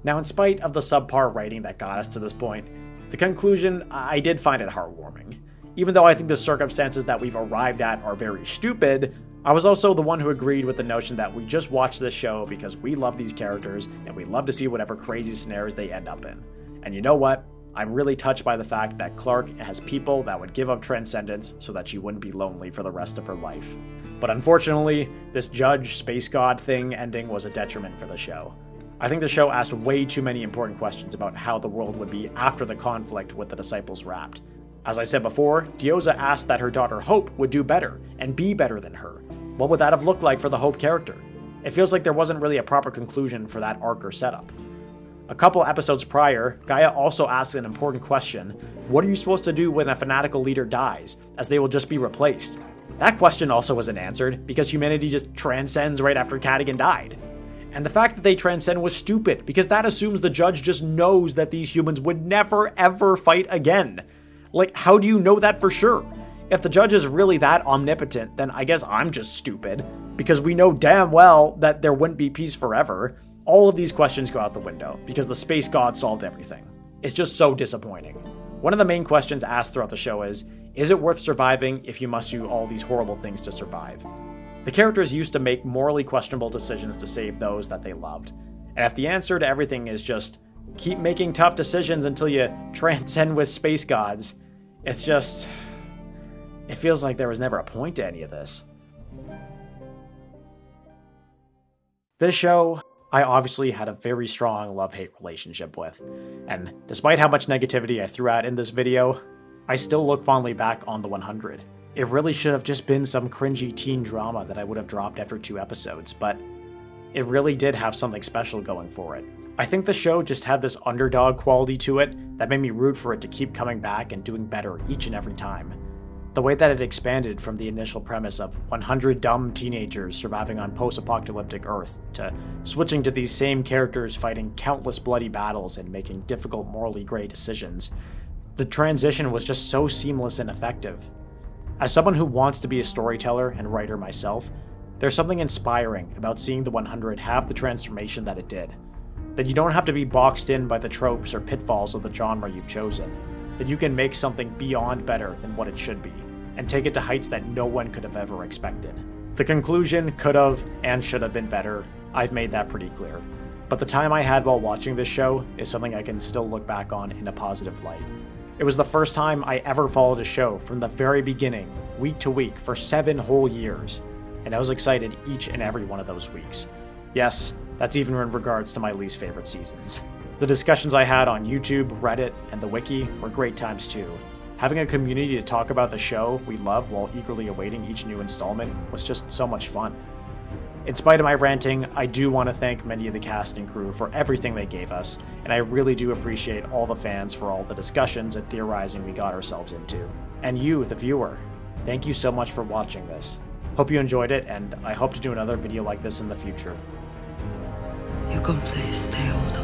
Speaker 1: Now, in spite of the subpar writing that got us to this point, the conclusion, I did find it heartwarming. Even though I think the circumstances that we've arrived at are very stupid, I was also the one who agreed with the notion that we just watch this show because we love these characters and we love to see whatever crazy scenarios they end up in. And you know what? I'm really touched by the fact that Clark has people that would give up transcendence so that she wouldn't be lonely for the rest of her life. But unfortunately, this judge space god thing ending was a detriment for the show. I think the show asked way too many important questions about how the world would be after the conflict with the Disciples wrapped. As I said before, Dioza asked that her daughter Hope would do better and be better than her. What would that have looked like for the Hope character? It feels like there wasn't really a proper conclusion for that arc or setup. A couple episodes prior, Gaia also asks an important question: what are you supposed to do when a fanatical leader dies, as they will just be replaced? That question also wasn't answered, because humanity just transcends right after Cadigan died. And the fact that they transcend was stupid, because that assumes the judge just knows that these humans would never ever fight again. Like, how do you know that for sure? If the judge is really that omnipotent, then I guess I'm just stupid, because we know damn well that there wouldn't be peace forever. All of these questions go out the window, because the space god solved everything. It's just so disappointing. One of the main questions asked throughout the show is it worth surviving if you must do all these horrible things to survive? The characters used to make morally questionable decisions to save those that they loved. And if the answer to everything is just keep making tough decisions until you transcend with space gods, it feels like there was never a point to any of this. This show, I obviously had a very strong love-hate relationship with, and despite how much negativity I threw out in this video, I still look fondly back on the 100. It really should have just been some cringy teen drama that I would have dropped after 2 episodes, but it really did have something special going for it. I think the show just had this underdog quality to it that made me root for it to keep coming back and doing better each and every time. The way that it expanded from the initial premise of 100 dumb teenagers surviving on post-apocalyptic Earth to switching to these same characters fighting countless bloody battles and making difficult morally gray decisions, the transition was just so seamless and effective. As someone who wants to be a storyteller and writer myself, there's something inspiring about seeing the 100 have the transformation that it did. That you don't have to be boxed in by the tropes or pitfalls of the genre you've chosen. That you can make something beyond better than what it should be, and take it to heights that no one could have ever expected. The conclusion could have and should have been better. I've made that pretty clear. But the time I had while watching this show is something I can still look back on in a positive light. It was the first time I ever followed a show from the very beginning, week to week, for 7 whole years, and I was excited each and every one of those weeks. Yes, that's even in regards to my least favorite seasons. The discussions I had on YouTube, Reddit, and the wiki were great times too. Having a community to talk about the show we love while eagerly awaiting each new installment was just so much fun. In spite of my ranting, I do want to thank many of the cast and crew for everything they gave us, and I really do appreciate all the fans for all the discussions and theorizing we got ourselves into. And you, the viewer, thank you so much for watching this. Hope you enjoyed it, and I hope to do another video like this in the future.
Speaker 5: You can please stay older.